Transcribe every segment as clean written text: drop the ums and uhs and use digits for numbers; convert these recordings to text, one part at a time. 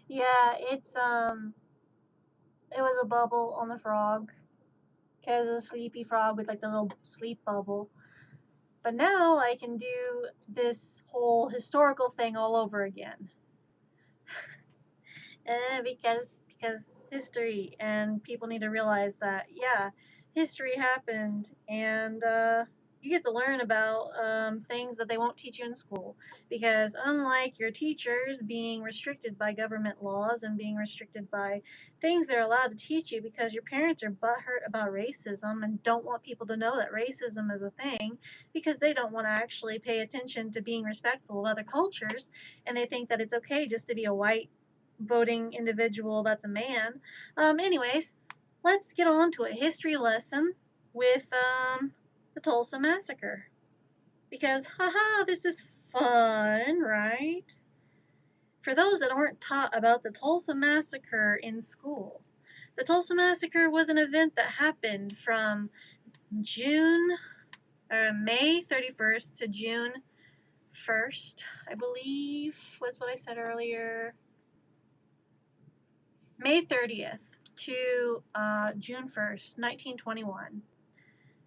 Yeah, it was a bubble on the frog, cause a sleepy frog with like the little sleep bubble. But now I can do this whole historical thing all over again. Because history, and people need to realize that, yeah, history happened, and you get to learn about things that they won't teach you in school. Because unlike your teachers being restricted by government laws and being restricted by things they're allowed to teach you because your parents are butthurt about racism and don't want people to know that racism is a thing because they don't want to actually pay attention to being respectful of other cultures, and they think that it's okay just to be a white voting individual that's a man. Anyways, let's get on to a history lesson with the Tulsa Massacre. Because, haha, this is fun, right? For those that aren't taught about the Tulsa Massacre in school, the Tulsa Massacre was an event that happened from June or May 31st to June 1st, I believe was what I said earlier. May 30th to June 1st, 1921.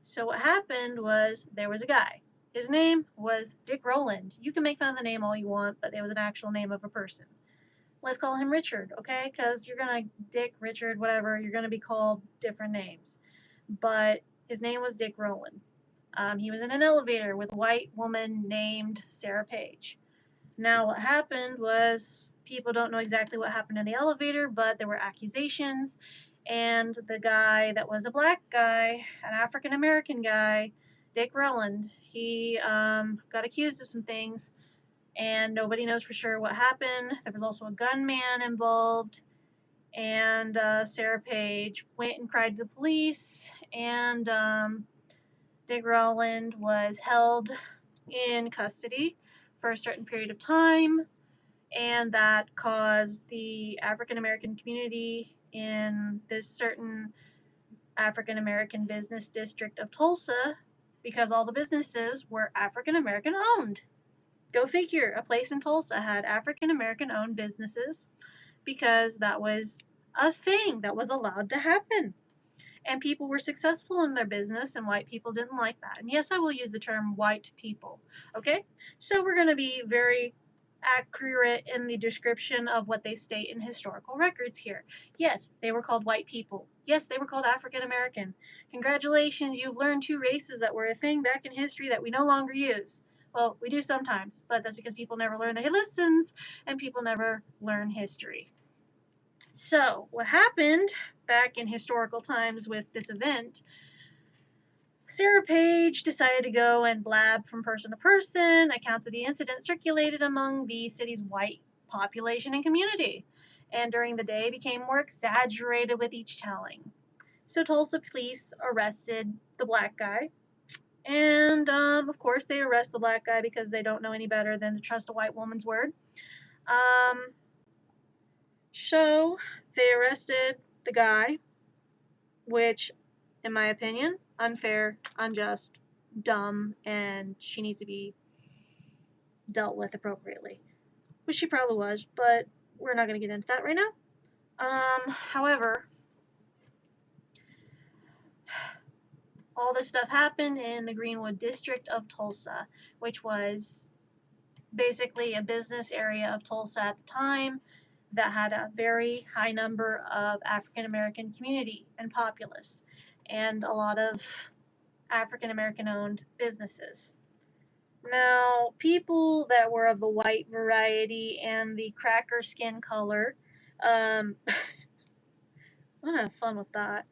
So what happened was there was a guy. His name was Dick Rowland. You can make fun of the name all you want, but it was an actual name of a person. Let's call him Richard, okay? Because you're going to, Dick, Richard, whatever, you're going to be called different names. But his name was Dick Rowland. He was in an elevator with a white woman named Sarah Page. Now, what happened was people don't know exactly what happened in the elevator, but there were accusations, and the guy that was a black guy, an African American guy, Dick Rowland, he got accused of some things, and nobody knows for sure what happened. There was also a gunman involved, and Sarah Page went and cried to the police, and Dick Rowland was held in custody for a certain period of time, and that caused the African American community in this certain African American business district of Tulsa, because all the businesses were African American owned. Go figure, a place in Tulsa had African American owned businesses because that was a thing that was allowed to happen. And people were successful in their business, and white people didn't like that. And yes, I will use the term white people. Okay? So we're going to be very accurate in the description of what they state in historical records here. Yes, they were called white people. Yes, they were called African American. Congratulations, you've learned two races that were a thing back in history that we no longer use. Well, we do sometimes, but that's because people never learn the lessons and people never learn history. So, what happened back in historical times with this event, Sarah Page decided to go and blab from person to person. Accounts of the incident circulated among the city's white population and community, and during the day became more exaggerated with each telling. So Tulsa police arrested the black guy, and of course they arrest the black guy because they don't know any better than to trust a white woman's word. Um, so they arrested the guy, which, in my opinion, unfair, unjust, dumb, and she needs to be dealt with appropriately. Which she probably was, but we're not going to get into that right now. However, all this stuff happened in the Greenwood district of Tulsa, which was basically a business area of Tulsa at the time that had a very high number of African American community and populace, and a lot of African American owned businesses. Now, people that were of the white variety and the cracker skin color, I'm gonna have fun with that.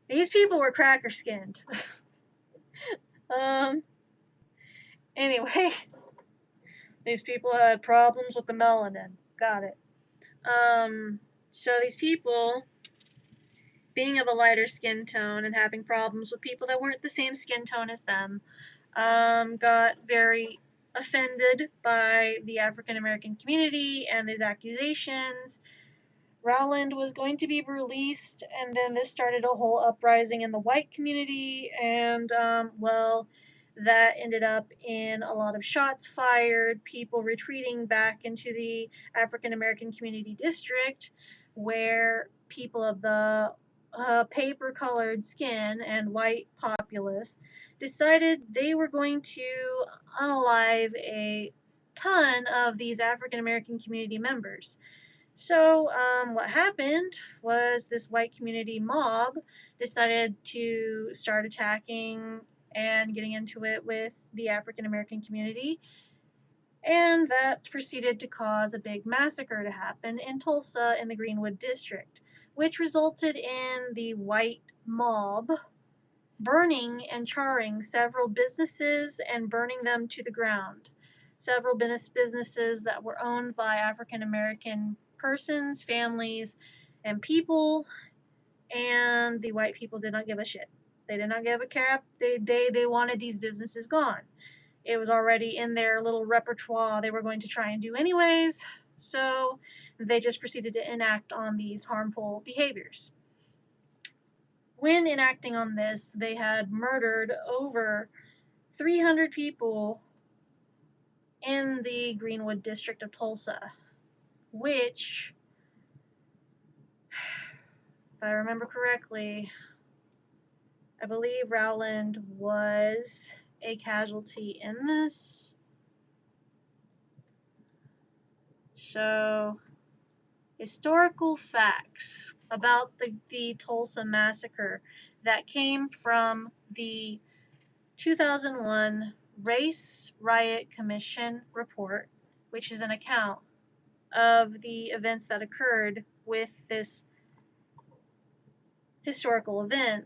These people were cracker skinned. um, anyway, these people had problems with the melanin. Got it. So these people, being of a lighter skin tone and having problems with people that weren't the same skin tone as them, got very offended by the African American community and these accusations. Rowland was going to be released, and then this started a whole uprising in the white community, and, well, that ended up in a lot of shots fired, people retreating back into the African American Community District, where people of the paper colored skin and white populace decided they were going to unalive a ton of these African American community members. So, what happened was this white community mob decided to start attacking and getting into it with the African American community, and that proceeded to cause a big massacre to happen in Tulsa in the Greenwood district, which resulted in the white mob burning and charring several businesses and burning them to the ground. Several businesses that were owned by African American persons, families, and people, and the white people did not give a shit. They did not give a crap. They wanted these businesses gone. It was already in their little repertoire they were going to try and do anyways, so they just proceeded to enact on these harmful behaviors. When enacting on this, they had murdered over 300 people in the Greenwood district of Tulsa, which, if I remember correctly, I believe Rowland was a casualty in this. So, historical facts about the Tulsa massacre that came from the 2001 Race Riot Commission report, which is an account of the events that occurred with this historical event.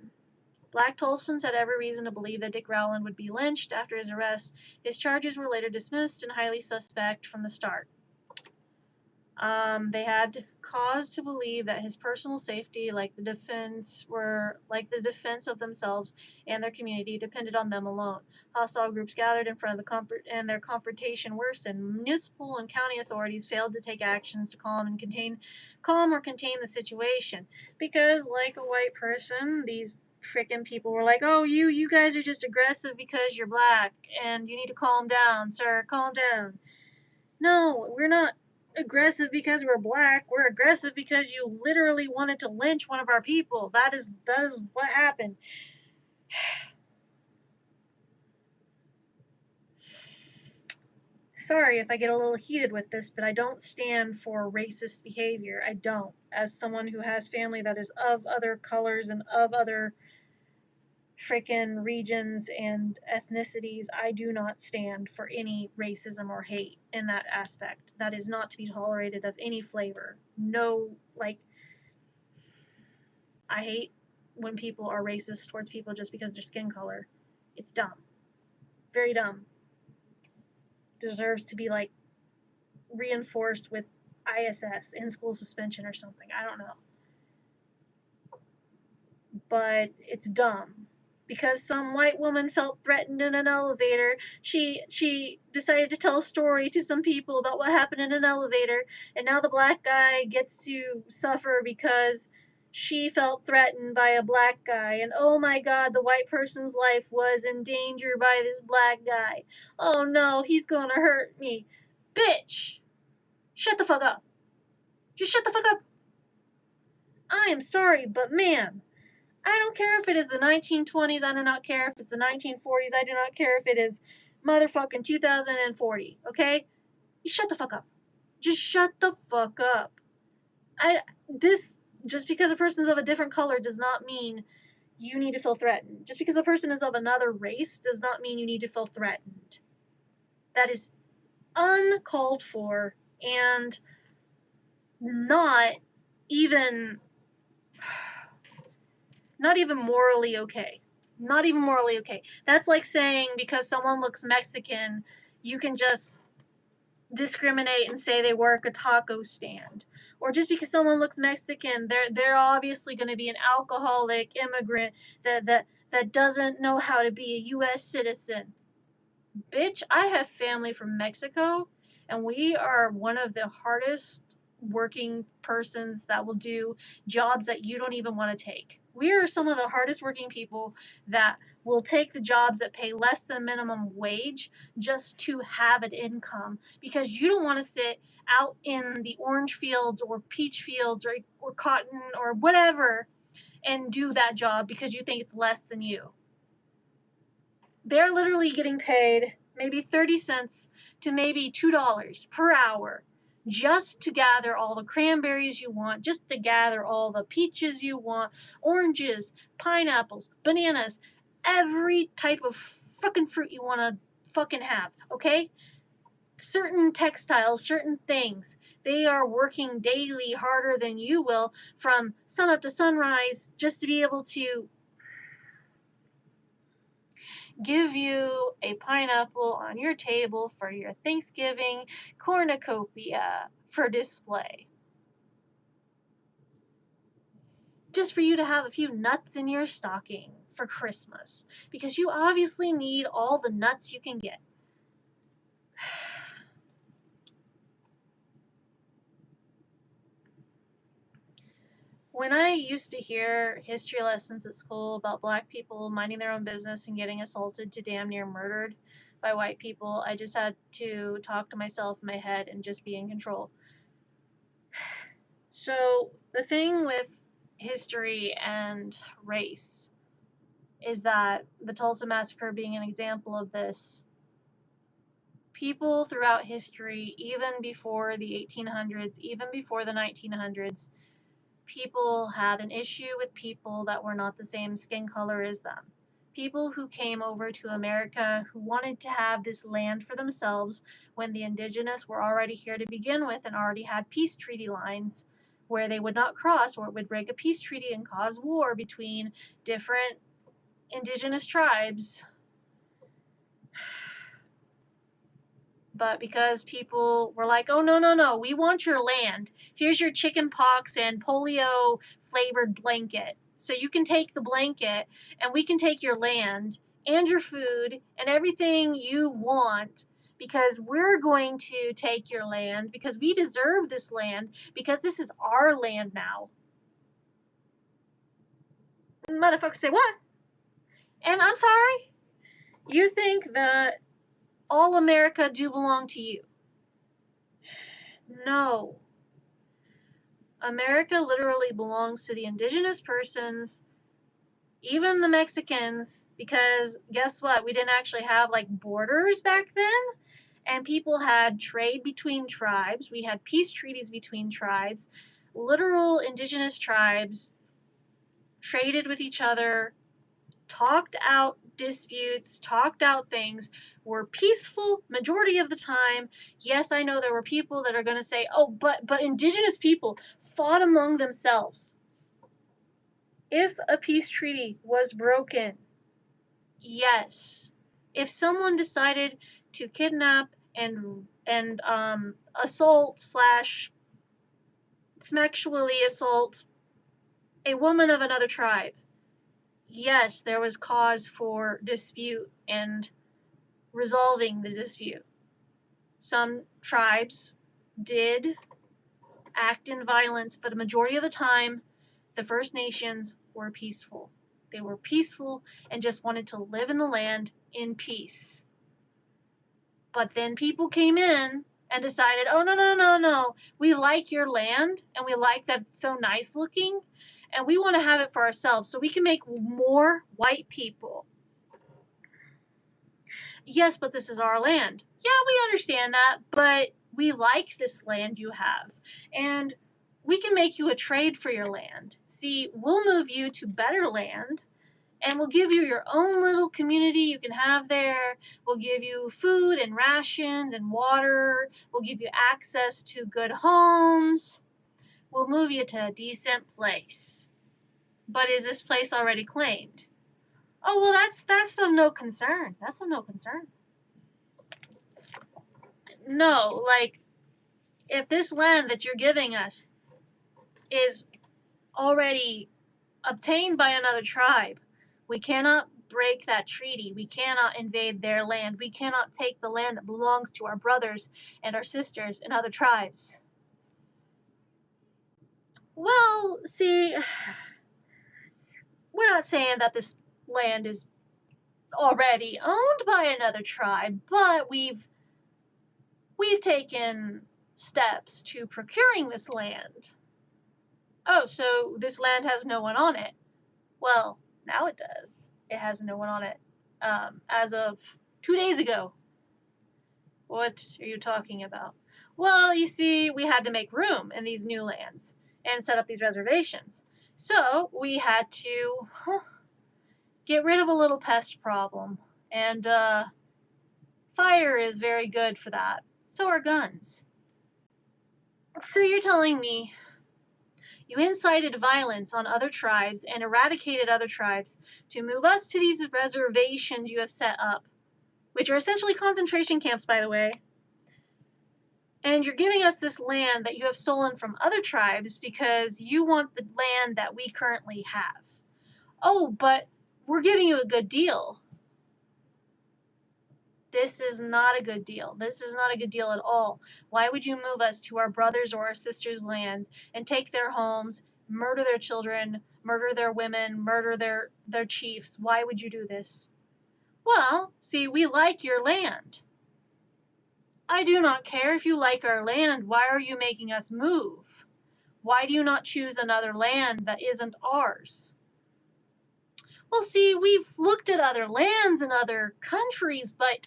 Black Tulsans had every reason to believe that Dick Rowland would be lynched after his arrest. His charges were later dismissed and highly suspect from the start. They had cause to believe that his personal safety, like the defense of themselves and their community, depended on them alone. Hostile groups gathered in front of and their confrontation worsened. Municipal and county authorities failed to take actions to calm or contain the situation, because, like a white person, these freaking people were like, "Oh, you guys are just aggressive because you're black, and you need to calm down, sir. Calm down." No, we're not aggressive because we're black. We're aggressive because you literally wanted to lynch one of our people. That is what happened. Sorry if I get a little heated with this, but I don't stand for racist behavior. I don't. As someone who has family that is of other colors and of other freaking regions and ethnicities, I do not stand for any racism or hate in that aspect. That is not to be tolerated of any flavor. No, like, I hate when people are racist towards people just because of their skin color. It's dumb. Very dumb. Deserves to be, like, reinforced with ISS, in school suspension or something. I don't know. But it's dumb. Because some white woman felt threatened in an elevator, she decided to tell a story to some people about what happened in an elevator, and now the black guy gets to suffer because she felt threatened by a black guy, and oh my god, the white person's life was in danger by this black guy. Oh no, he's gonna hurt me. Bitch! Shut the fuck up. Just shut the fuck up. I am sorry, but ma'am, I don't care if it is the 1920s. I do not care if it's the 1940s. I do not care if it is motherfucking 2040. Okay? You shut the fuck up. Just shut the fuck up. Just because a person is of a different color does not mean you need to feel threatened. Just because a person is of another race does not mean you need to feel threatened. That is uncalled for and not even morally okay. Not even morally okay. That's like saying because someone looks Mexican, you can just discriminate and say they work a taco stand. Or just because someone looks Mexican, they're obviously going to be an alcoholic immigrant that doesn't know how to be a US citizen. Bitch, I have family from Mexico, and we are one of the hardest working persons that will do jobs that you don't even want to take. We are some of the hardest working people that will take the jobs that pay less than minimum wage just to have an income, because you don't want to sit out in the orange fields or peach fields or cotton or whatever and do that job because you think it's less than you. They're literally getting paid maybe 30 cents to maybe $2 per hour just to gather all the cranberries you want, just to gather all the peaches you want, oranges, pineapples, bananas, every type of fucking fruit you want to fucking have, okay? Certain textiles, certain things, they are working daily harder than you will from sun up to sunrise just to be able to give you a pineapple on your table for your Thanksgiving cornucopia for display. Just for you to have a few nuts in your stocking for Christmas, because you obviously need all the nuts you can get. When I used to hear history lessons at school about black people minding their own business and getting assaulted to damn near murdered by white people, I just had to talk to myself in my head and just be in control. So the thing with history and race is that the Tulsa Massacre being an example of this, people throughout history, even before the 1800s, even before the 1900s, people had an issue with people that were not the same skin color as them. People who came over to America who wanted to have this land for themselves when the indigenous were already here to begin with and already had peace treaty lines where they would not cross, or it would break a peace treaty and cause war between different indigenous tribes. But because people were like, oh, no, we want your land. Here's your chicken pox and polio flavored blanket. So you can take the blanket and we can take your land and your food and everything you want, because we're going to take your land because we deserve this land, because this is our land now. Motherfuckers say, what? And I'm sorry? You think that all America do belong to you? No. America literally belongs to the indigenous persons, even the Mexicans, because guess what? We didn't actually have like borders back then, and people had trade between tribes. We had peace treaties between tribes. Literal indigenous tribes traded with each other, talked out disputes, talked out things, were peaceful majority of the time. Yes, I know there were people that are going to say, oh, but indigenous people fought among themselves. If a peace treaty was broken, yes. If someone decided to kidnap and assault slash sexually assault a woman of another tribe, yes, there was cause for dispute and resolving the dispute. Some tribes did act in violence, but a majority of the time, the First Nations were peaceful. They were peaceful and just wanted to live in the land in peace. But then people came in and decided, oh, no. We like your land and we like that it's so nice looking and we want to have it for ourselves so we can make more white people. Yes, but this is our land. Yeah, we understand that, but we like this land you have. And we can make you a trade for your land. See, we'll move you to better land and we'll give you your own little community you can have there. We'll give you food and rations and water. We'll give you access to good homes. We'll move you to a decent place. But is this place already claimed? Oh, well, that's of no concern. That's of no concern. No, like, if this land that you're giving us is already obtained by another tribe, we cannot break that treaty. We cannot invade their land. We cannot take the land that belongs to our brothers and our sisters and other tribes. Well, see, we're not saying that this land is already owned by another tribe, but we've taken steps to procuring this land. Oh, so this land has no one on it. Well, now it does. It has no one on it. As of 2 days ago. What are you talking about? Well, you see, we had to make room in these new lands and set up these reservations. So we had to get rid of a little pest problem. And fire is very good for that. So are guns. So you're telling me you incited violence on other tribes and eradicated other tribes to move us to these reservations you have set up, which are essentially concentration camps, by the way. And you're giving us this land that you have stolen from other tribes because you want the land that we currently have. Oh, but we're giving you a good deal. This is not a good deal. This is not a good deal at all. Why would you move us to our brothers' or our sisters' lands and take their homes, murder their children, murder their women, murder their chiefs? Why would you do this? Well, see, we like your land. I do not care if you like our land. Why are you making us move? Why do you not choose another land that isn't ours? Well, see, we've looked at other lands and other countries, but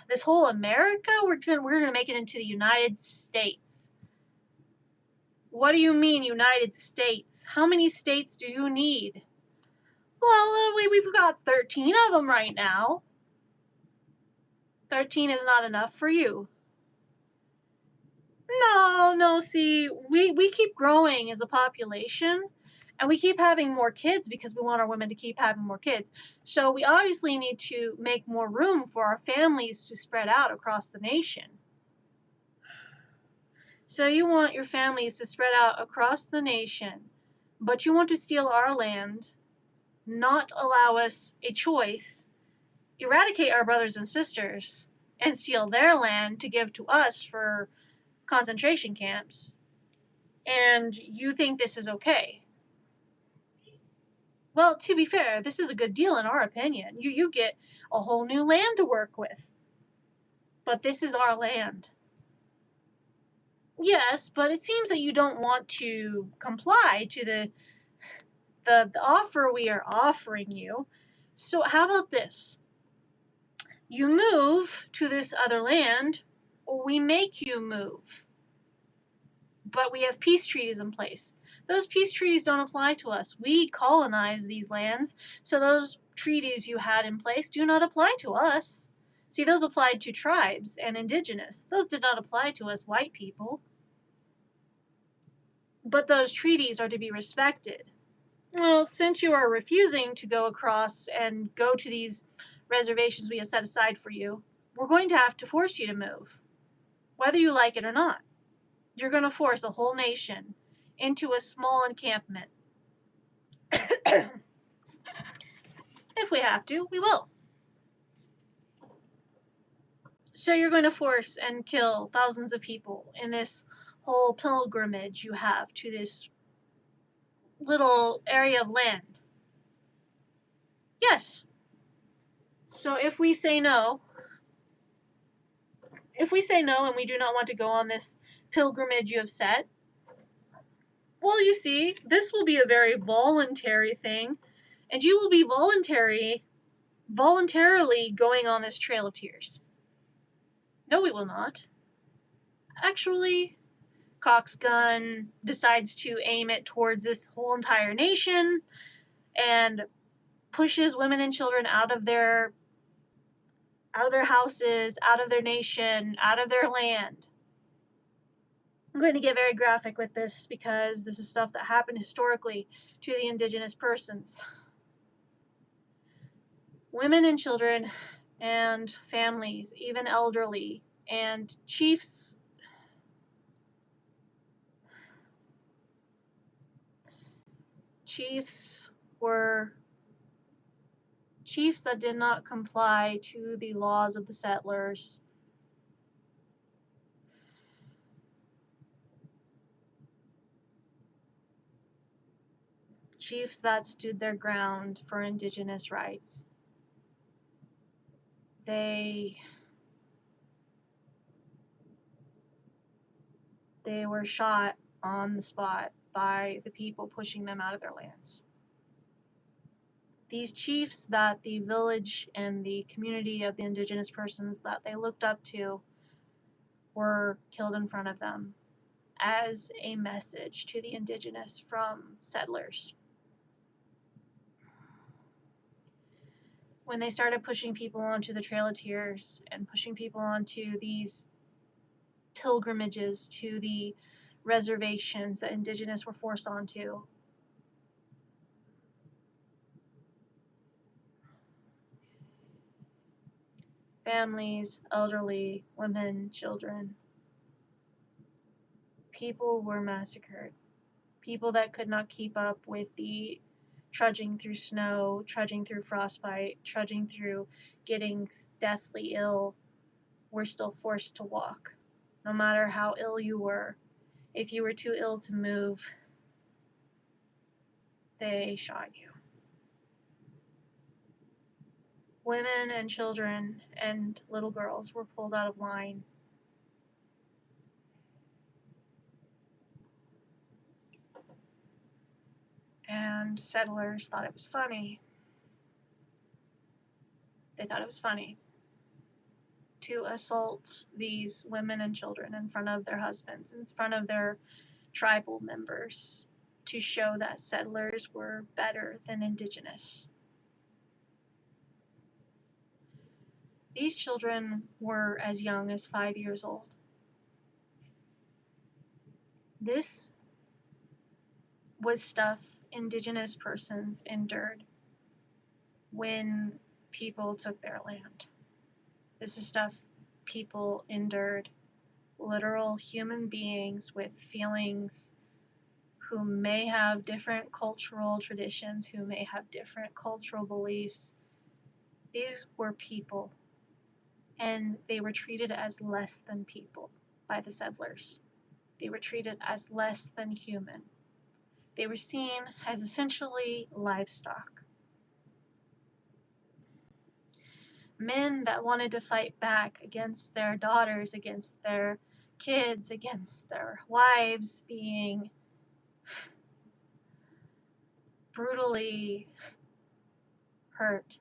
this whole America, we're gonna make it into the United States. What do you mean, United States? How many states do you need? Well, we've got 13 of them right now. 13 is not enough for you. No, see, we keep growing as a population, and we keep having more kids because we want our women to keep having more kids. So we obviously need to make more room for our families to spread out across the nation. So you want your families to spread out across the nation, but you want to steal our land, not allow us a choice, eradicate our brothers and sisters, and steal their land to give to us for concentration camps. And you think this is okay. Well, to be fair, this is a good deal in our opinion. You get a whole new land to work with. But this is our land. Yes, but it seems that you don't want to comply to the offer we are offering you. So how about this? You move to this other land, or we make you move. But we have peace treaties in place. Those peace treaties don't apply to us. We colonize these lands, so those treaties you had in place do not apply to us. See, those applied to tribes and indigenous. Those did not apply to us white people. But those treaties are to be respected. Well, since you are refusing to go across and go to these reservations we have set aside for you, we're going to have to force you to move, whether you like it or not. You're going to force a whole nation into a small encampment. If we have to, we will. So you're going to force and kill thousands of people in this whole pilgrimage you have to this little area of land. Yes. So if we say no and we do not want to go on this pilgrimage you have set, well, you see, this will be a very voluntary thing, and you will be voluntarily going on this Trail of Tears. No, we will not. Actually, Cock's gun decides to aim it towards this whole entire nation and pushes women and children out of their houses, out of their nation, out of their land. I'm going to get very graphic with this because this is stuff that happened historically to the indigenous persons. Women and children and families, even elderly, and chiefs were chiefs that did not comply to the laws of the settlers. Chiefs that stood their ground for indigenous rights. they were shot on the spot by the people pushing them out of their lands. These chiefs that the village and the community of the indigenous persons that they looked up to were killed in front of them as a message to the indigenous from settlers. When they started pushing people onto the Trail of Tears and pushing people onto these pilgrimages to the reservations that indigenous were forced onto, families, elderly, women, children, people were massacred. People that could not keep up with the trudging through snow, trudging through frostbite, trudging through getting deathly ill, were still forced to walk. No matter how ill you were, if you were too ill to move, they shot you. Women and children and little girls were pulled out of line. And settlers thought it was funny. They thought it was funny to assault these women and children in front of their husbands, in front of their tribal members, to show that settlers were better than indigenous. These children were as young as 5 years old. This was stuff indigenous persons endured when people took their land. This is stuff people endured. Literal human beings with feelings, who may have different cultural traditions, who may have different cultural beliefs. These were people, and they were treated as less than people by the settlers. They were treated as less than human. They were seen as essentially livestock. Men that wanted to fight back against their daughters, against their kids, against their wives being brutally hurt.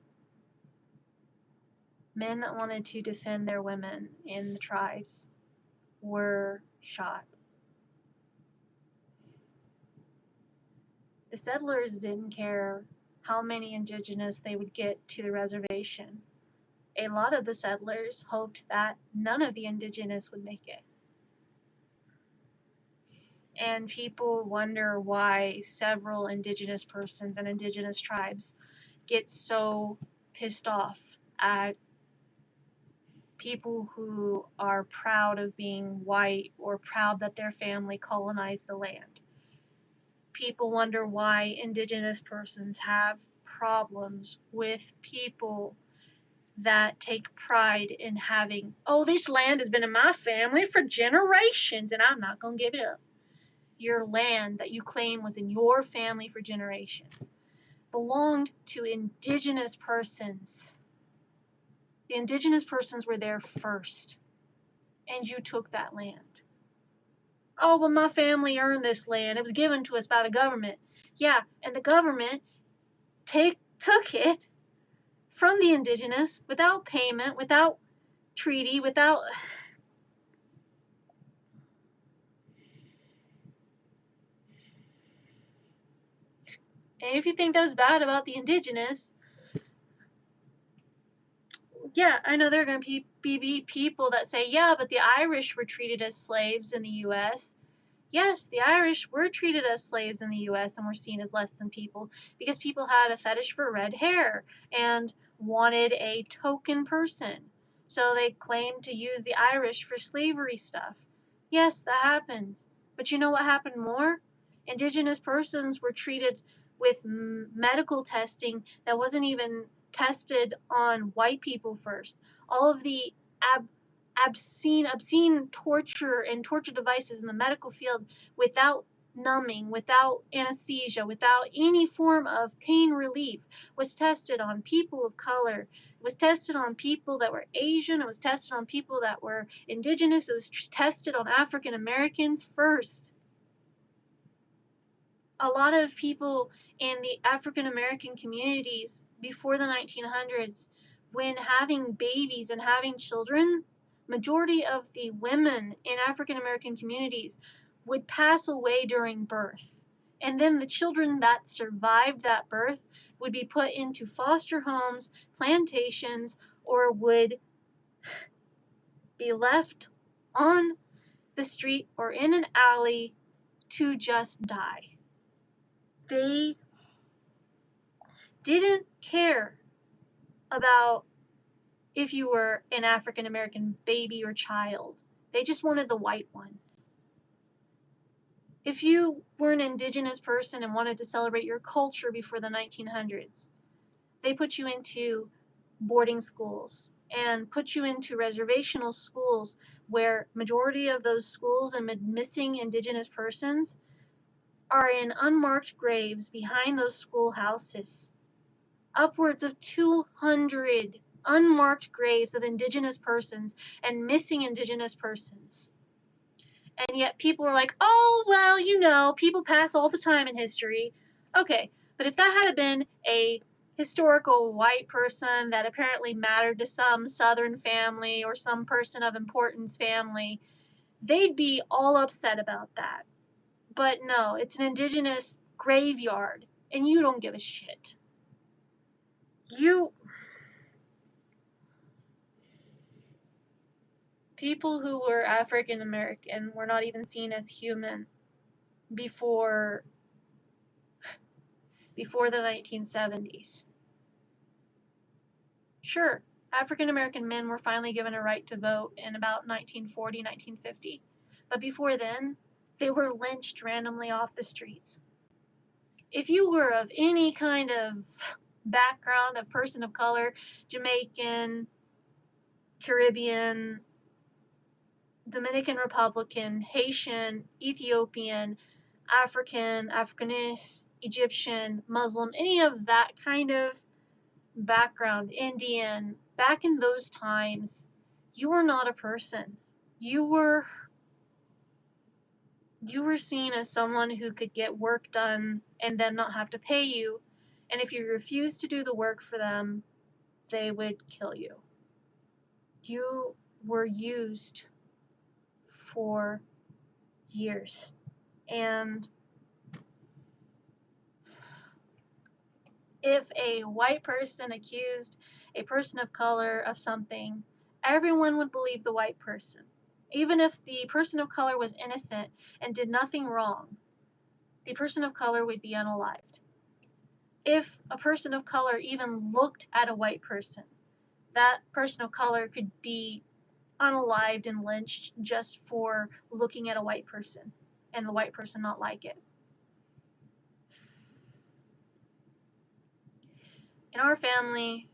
Men that wanted to defend their women in the tribes were shot. The settlers didn't care how many indigenous they would get to the reservation. A lot of the settlers hoped that none of the indigenous would make it. And people wonder why several indigenous persons and indigenous tribes get so pissed off at people who are proud of being white or proud that their family colonized the land. People wonder why indigenous persons have problems with people that take pride in having, oh, this land has been in my family for generations and I'm not going to give it up. Your land that you claim was in your family for generations belonged to indigenous persons. The indigenous persons were there first, and you took that land. Oh, well, my family earned this land. It was given to us by the government. Yeah, and the government took it from the indigenous without payment, without treaty, without... And if you think that was bad about the indigenous, yeah, I know there are going to be people that say, yeah, but the Irish were treated as slaves in the U.S. Yes, the Irish were treated as slaves in the U.S. and were seen as less than people because people had a fetish for red hair and wanted a token person. So they claimed to use the Irish for slavery stuff. Yes, that happened. But you know what happened more? Indigenous persons were treated with medical testing that wasn't even tested on white people first. All of the obscene torture and torture devices in the medical field without numbing, without anesthesia, without any form of pain relief, was tested on people of color. It was tested on people that were Asian. It was tested on people that were indigenous. It was tested on African Americans first. A lot of people in the African American communities before the 1900s, when having babies and having children, majority of the women in African American communities would pass away during birth. And then the children that survived that birth would be put into foster homes, plantations, or would be left on the street or in an alley to just die. They didn't care about if you were an African American baby or child. They just wanted the white ones. If you were an indigenous person and wanted to celebrate your culture before the 1900s, they put you into boarding schools and put you into reservational schools where majority of those schools and missing indigenous persons are in unmarked graves behind those schoolhouses. Upwards of 200 unmarked graves of indigenous persons and missing indigenous persons. And yet people are like, oh, well, you know, people pass all the time in history. Okay, but if that had been a historical white person that apparently mattered to some Southern family or some person of importance family, they'd be all upset about that. But no, it's an indigenous graveyard, and you don't give a shit. People who were African American were not even seen as human before the 1970s. Sure, African American men were finally given a right to vote in about 1940, 1950. But before then, they were lynched randomly off the streets. If you were of any kind of background of person of color, Jamaican, Caribbean, Dominican Republican, Haitian, Ethiopian, African, Afrikanese, Egyptian, Muslim, any of that kind of background, Indian, back in those times, you were not a person. You were seen as someone who could get work done and then not have to pay you. And if you refused to do the work for them, they would kill you. You were used for years. And if a white person accused a person of color of something, everyone would believe the white person. Even if the person of color was innocent and did nothing wrong, the person of color would be unalived. If a person of color even looked at a white person, that person of color could be unalived and lynched just for looking at a white person and the white person not like it. In our family,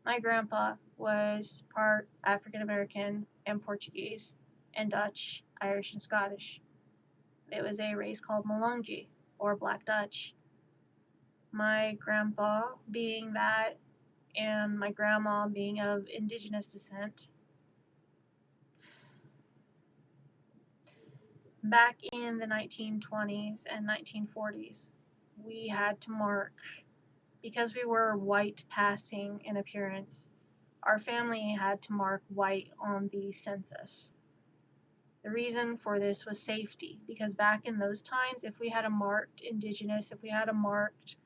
my grandpa was part African American and Portuguese and Dutch, Irish, and Scottish. It was a race called Malungi, or Black Dutch. My grandpa being that, and my grandma being of indigenous descent. Back in the 1920s and 1940s, we had to mark, because we were white passing in appearance, our family had to mark white on the census. The reason for this was safety, because back in those times, if we had a marked indigenous, if we had a marked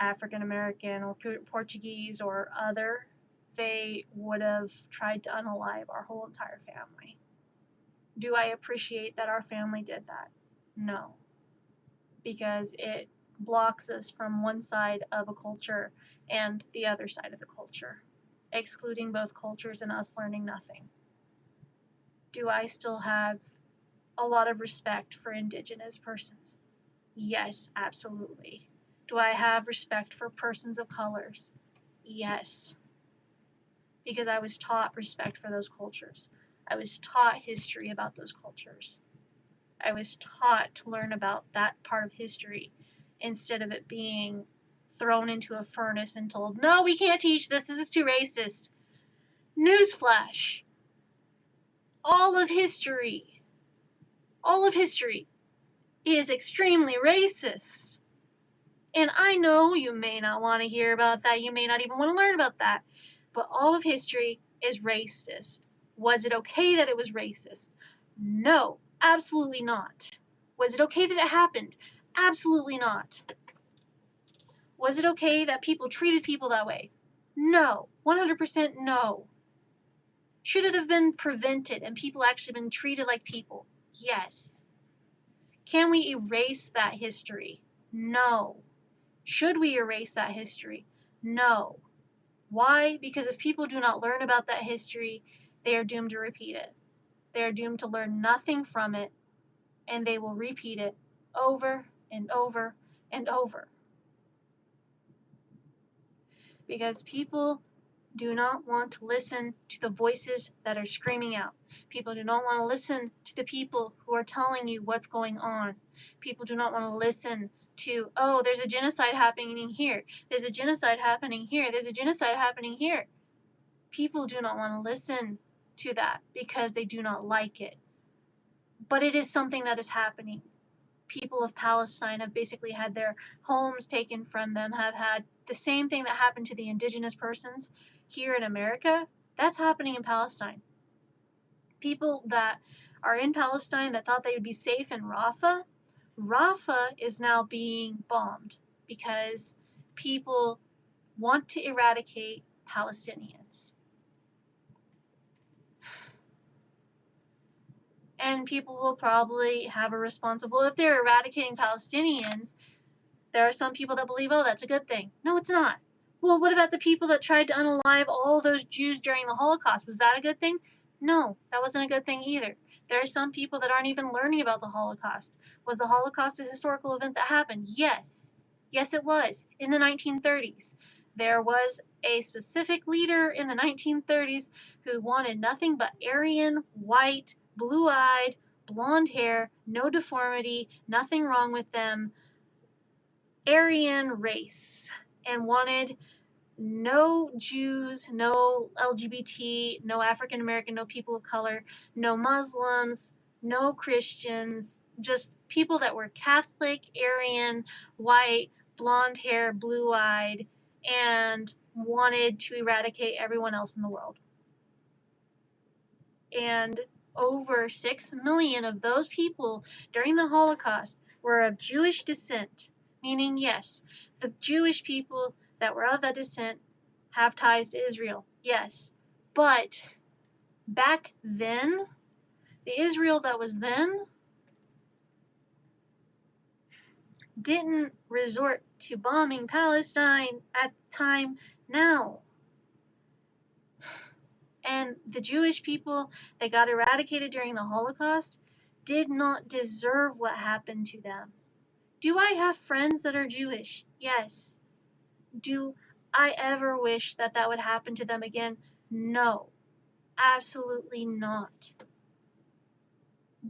African American or Portuguese or other, they would have tried to unalive our whole entire family. Do I appreciate that our family did that? No, because it blocks us from one side of a culture and the other side of the culture, excluding both cultures and us learning nothing. Do I still have a lot of respect for indigenous persons? Yes, absolutely. Do I have respect for persons of colors? Yes. Because I was taught respect for those cultures. I was taught history about those cultures. I was taught to learn about that part of history instead of it being thrown into a furnace and told, no, we can't teach this. This is too racist. Newsflash. All of history is extremely racist. And I know you may not want to hear about that. You may not even want to learn about that. But all of history is racist. Was it okay that it was racist? No, absolutely not. Was it okay that it happened? Absolutely not. Was it okay that people treated people that way? No, 100% no. Should it have been prevented and people actually been treated like people? Yes. Can we erase that history? No. Should we erase that history? No. Why? Because if people do not learn about that history, they are doomed to repeat it. They are doomed to learn nothing from it, and they will repeat it over and over and over. Because people do not want to listen to the voices that are screaming out. People do not want to listen to the people who are telling you what's going on. People do not want to listen to, oh, there's a genocide happening here. There's a genocide happening here. There's a genocide happening here. People do not want to listen to that because they do not like it. But it is something that is happening. People of Palestine have basically had their homes taken from them, have had the same thing that happened to the indigenous persons here in America. That's happening in Palestine. People that are in Palestine that thought they would be safe in Rafah is now being bombed because people want to eradicate Palestinians. And people will probably have a responsible, if they're eradicating Palestinians, there are some people that believe, oh, that's a good thing. No, it's not. Well, what about the people that tried to unalive all those Jews during the Holocaust? Was that a good thing? No, that wasn't a good thing either. There are some people that aren't even learning about the Holocaust. Was the Holocaust a historical event that happened? Yes. Yes, it was. In the 1930s. There was a specific leader in the 1930s who wanted nothing but Aryan, white, blue-eyed, blonde hair, no deformity, nothing wrong with them, Aryan race, and wanted no Jews, no LGBT, no African American, no people of color, no Muslims, no Christians, just people that were Catholic, Aryan, white, blonde hair, blue-eyed, and wanted to eradicate everyone else in the world. And over 6 million of those people during the Holocaust were of Jewish descent, meaning, yes, the Jewish people that were of that descent have ties to Israel, yes. But back then, the Israel that was then didn't resort to bombing Palestine at the time now. And the Jewish people that got eradicated during the Holocaust did not deserve what happened to them. Do I have friends that are Jewish? Yes. Do I ever wish that that would happen to them again? No. Absolutely not.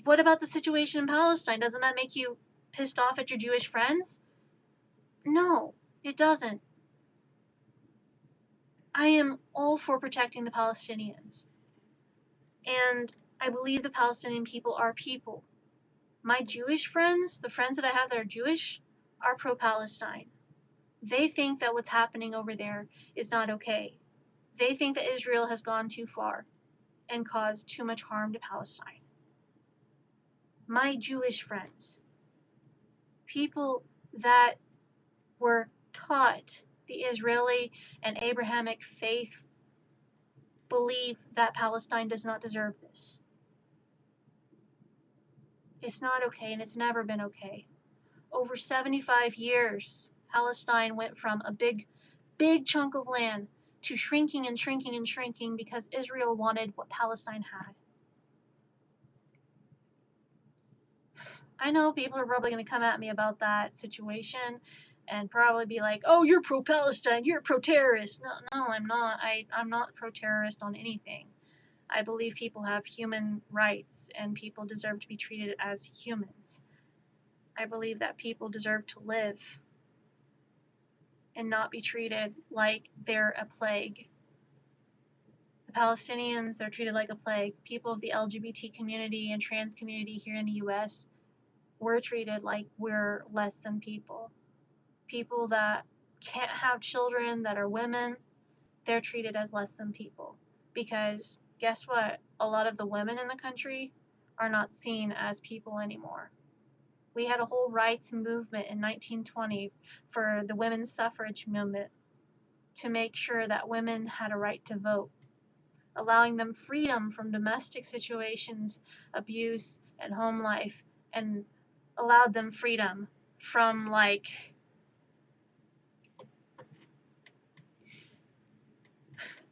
What about the situation in Palestine? Doesn't that make you pissed off at your Jewish friends? No, it doesn't. I am all for protecting the Palestinians. And I believe the Palestinian people are people. My Jewish friends, the friends that I have that are Jewish, are pro-Palestine. They think that what's happening over there is not okay. They think that Israel has gone too far and caused too much harm to Palestine. My Jewish friends, people that were taught the Israeli and Abrahamic faith, believe that Palestine does not deserve this. It's not okay, and it's never been okay. Over 75 years, Palestine went from a big chunk of land to shrinking and shrinking and shrinking because Israel wanted what Palestine had. I know people are probably going to come at me about that situation and probably be like, oh, you're pro-Palestine, you're pro-terrorist. No, I'm not. I'm not pro-terrorist on anything. I believe people have human rights and people deserve to be treated as humans. I believe that people deserve to live and not be treated like they're a plague. The Palestinians, they're treated like a plague. People of the LGBT community and trans community here in the US, we're treated like we're less than people. People that can't have children, that are women, they're treated as less than people. Because guess what? A lot of the women in the country are not seen as people anymore. We had a whole rights movement in 1920 for the women's suffrage movement to make sure that women had a right to vote, allowing them freedom from domestic situations, abuse, and home life, and allowed them freedom from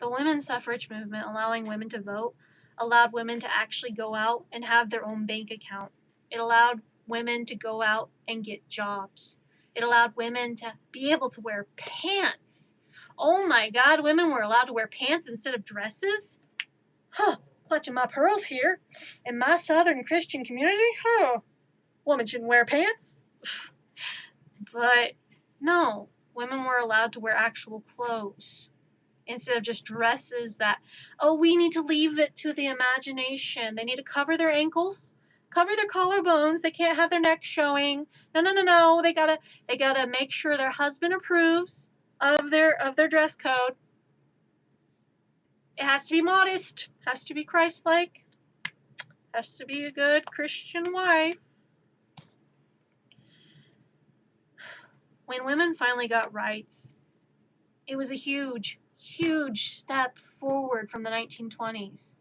the women's suffrage movement, allowing women to vote, allowed women to actually go out and have their own bank account. It allowed women to go out and get jobs. It allowed women to be able to wear pants. Oh my God, women were allowed to wear pants instead of dresses? Huh, clutching my pearls here. In my Southern Christian community, women shouldn't wear pants. But no, women were allowed to wear actual clothes instead of just dresses that, oh, we need to leave it to the imagination. They need to cover their ankles, cover their collarbones. They can't have their neck showing. No. They gotta make sure their husband approves of their dress code. It has to be modest, has to be Christ-like, has to be a good Christian wife. When women finally got rights, it was a huge, huge step forward from the 1920s.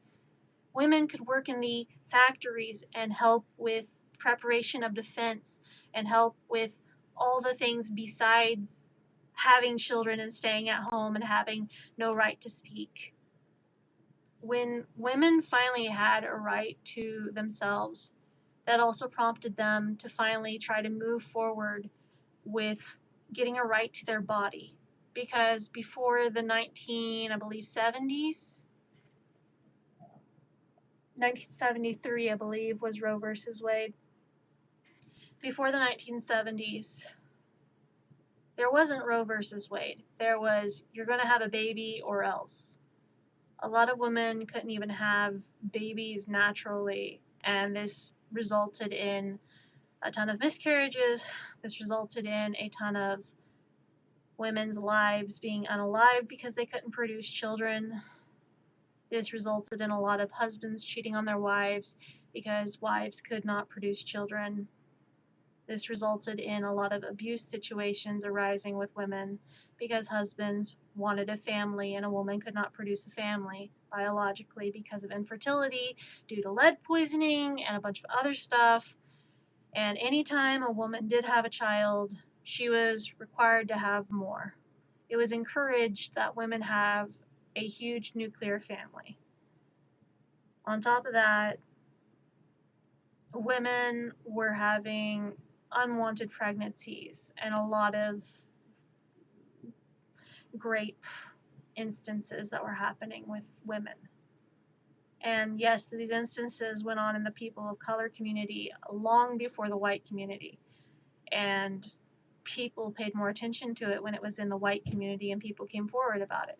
Women could work in the factories and help with preparation of defense and help with all the things besides having children and staying at home and having no right to speak. When women finally had a right to themselves, that also prompted them to finally try to move forward with getting a right to their body. Because before the 1973, I believe, was Roe versus Wade. Before the 1970s, there wasn't Roe versus Wade. There was, you're going to have a baby or else. A lot of women couldn't even have babies naturally, and this resulted in a ton of miscarriages. This resulted in a ton of women's lives being unalived because they couldn't produce children. This resulted in a lot of husbands cheating on their wives because wives could not produce children. This resulted in a lot of abuse situations arising with women because husbands wanted a family and a woman could not produce a family biologically because of infertility due to lead poisoning and a bunch of other stuff. And anytime a woman did have a child, she was required to have more. It was encouraged that women have a huge nuclear family. On top of that, women were having unwanted pregnancies and a lot of rape instances that were happening with women. And yes, these instances went on in the people of color community long before the white community. And people paid more attention to it when it was in the white community and people came forward about it.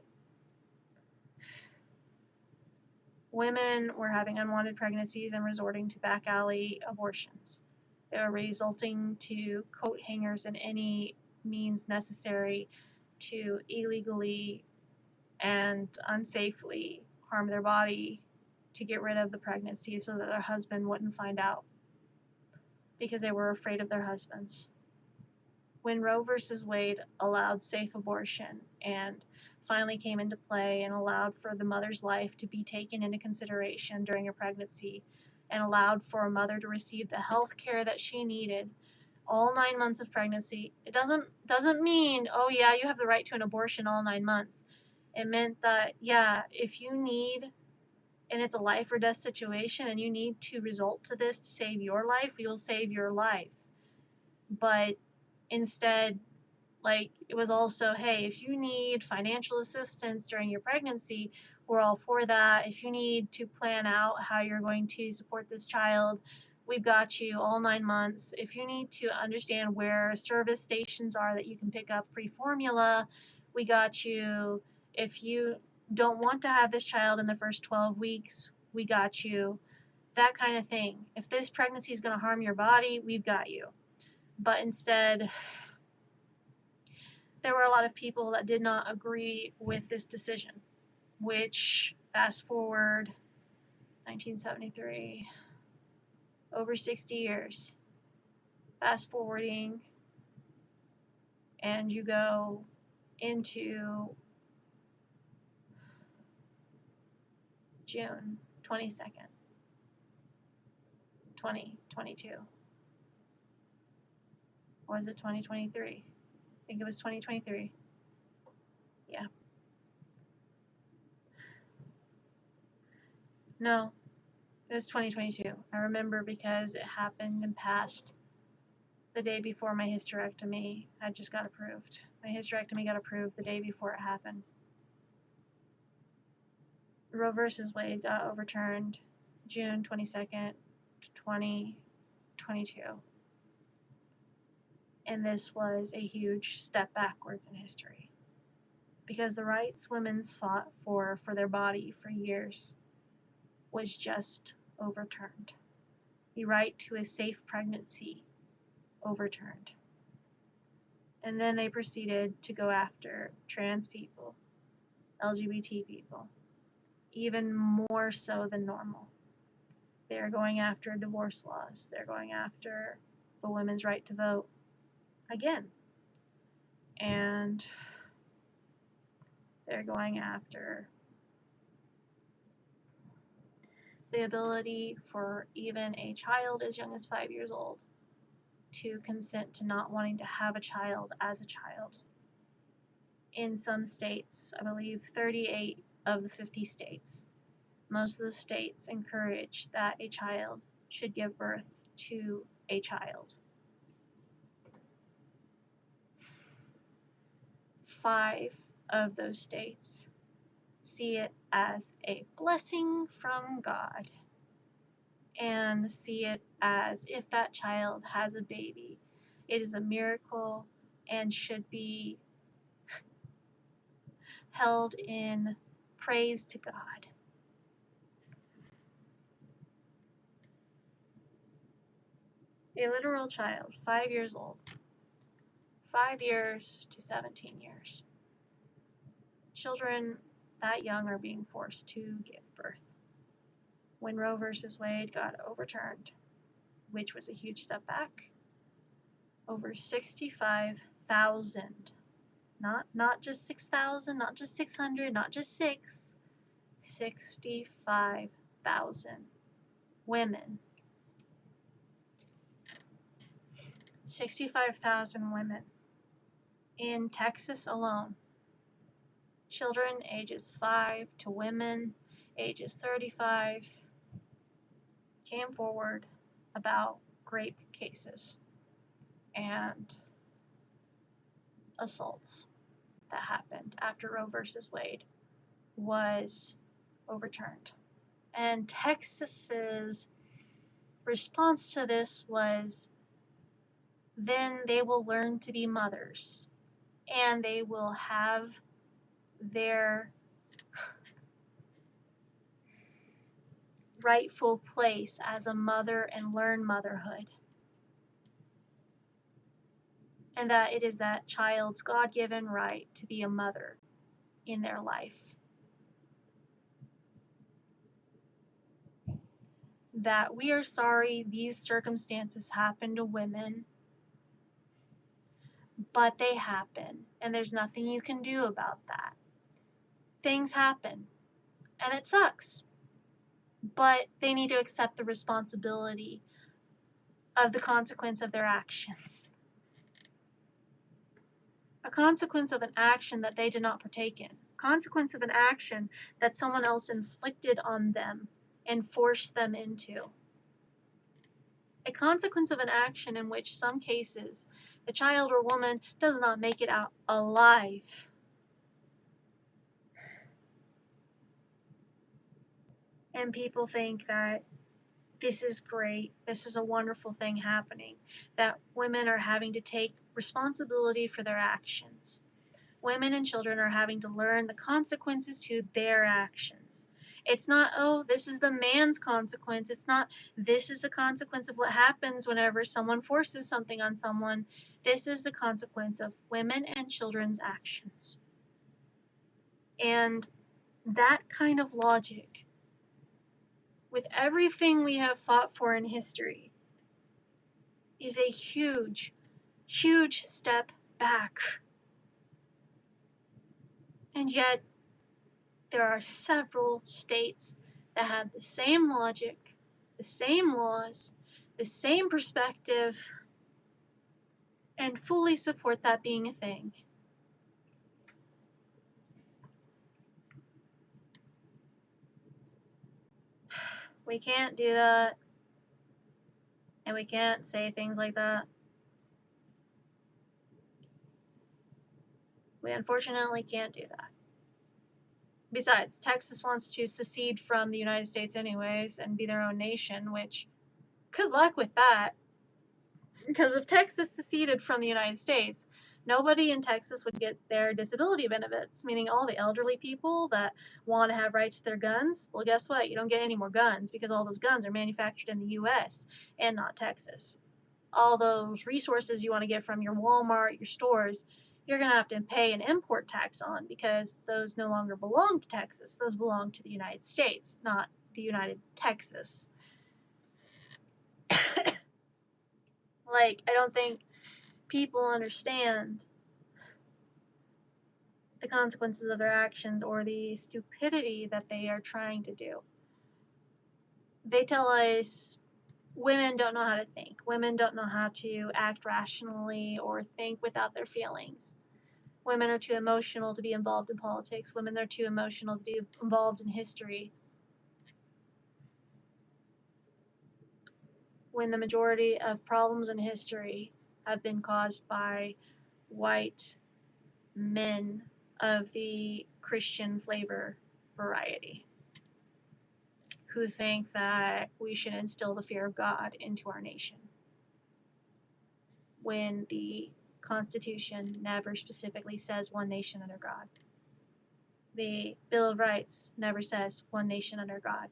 Women were having unwanted pregnancies and resorting to back alley abortions. They were resulting to coat hangers and any means necessary to illegally and unsafely harm their body to get rid of the pregnancy so that their husband wouldn't find out because they were afraid of their husbands. When Roe versus Wade allowed safe abortion and finally came into play and allowed for the mother's life to be taken into consideration during a pregnancy and allowed for a mother to receive the health care that she needed all 9 months of pregnancy, it doesn't mean, oh yeah, you have the right to an abortion all 9 months. It meant that, yeah, if you need, and it's a life or death situation and you need to resort to this to save your life, you'll save your life. But instead, it was also, hey, if you need financial assistance during your pregnancy, we're all for that. If you need to plan out how you're going to support this child, we've got you all 9 months. If you need to understand where service stations are that you can pick up free formula, we got you. If you don't want to have this child in the first 12 weeks, we got you. That kind of thing. If this pregnancy is going to harm your body, we've got you. But instead, there were a lot of people that did not agree with this decision, which, fast forward 1973, over 60 years, fast forwarding, and you go into June 22nd, 2022. Or was it 2023? I think it was 2023. Yeah. No, it was 2022. I remember because it happened and passed the day before my hysterectomy had just got approved. My hysterectomy got approved the day before it happened. Roe versus Wade got overturned June 22nd, 2022. And this was a huge step backwards in history. Because the rights women's fought for their body for years was just overturned. The right to a safe pregnancy overturned. And then they proceeded to go after trans people, LGBT people, even more so than normal. They're going after divorce laws. They're going after the women's right to vote again. And they're going after the ability for even a child as young as 5 years old to consent to not wanting to have a child as a child. In some states, I believe 38 of the 50 states, most of the states encourage that a child should give birth to a child. 5 of those states see it as a blessing from God and see it as if that child has a baby, it is a miracle and should be held in praise to God. A literal child, 5 years old, 5 years to 17 years. Children that young are being forced to give birth. When Roe versus Wade got overturned, which was a huge step back, over 65,000, not just 6,000, not just 600, not just 65,000 women. 65,000 women in Texas alone. Children ages 5 to women ages 35 came forward about rape cases and assaults that happened after Roe versus Wade was overturned. And Texas's response to this was, then they will learn to be mothers and they will have their rightful place as a mother and learn motherhood. And that it is that child's God-given right to be a mother in their life. That we are sorry these circumstances happen to women, but they happen, and there's nothing you can do about that. Things happen, and it sucks, but they need to accept the responsibility of the consequence of their actions. A consequence of an action that they did not partake in. Consequence of an action that someone else inflicted on them and forced them into. A consequence of an action in which some cases the child or woman does not make it out alive. And people think that this is great, this is a wonderful thing happening, that women are having to take responsibility for their actions. Women and children are having to learn the consequences to their actions. It's not, oh, this is the man's consequence. It's not, this is the consequence of what happens whenever someone forces something on someone. This is the consequence of women and children's actions. And that kind of logic, with everything we have fought for in history, is a huge, huge step back. And yet, there are several states that have the same logic, the same laws, the same perspective, and fully support that being a thing. We can't do that, and we can't say things like that. We unfortunately can't do that. Besides, Texas wants to secede from the United States anyways and be their own nation, which, good luck with that. Because if Texas seceded from the United States, nobody in Texas would get their disability benefits, meaning all the elderly people that want to have rights to their guns. Well, guess what? You don't get any more guns because all those guns are manufactured in the US and not Texas. All those resources you want to get from your Walmart, your stores, you're going to have to pay an import tax on because those no longer belong to Texas. Those belong to the United States, not the United Texas. Like, I don't think people understand the consequences of their actions or the stupidity that they are trying to do. They tell us women don't know how to think. Women don't know how to act rationally or think without their feelings. Women are too emotional to be involved in politics. Women are too emotional to be involved in history. When the majority of problems in history have been caused by white men of the Christian flavor variety, who think that we should instill the fear of God into our nation, when the Constitution never specifically says one nation under God. The Bill of Rights never says one nation under God.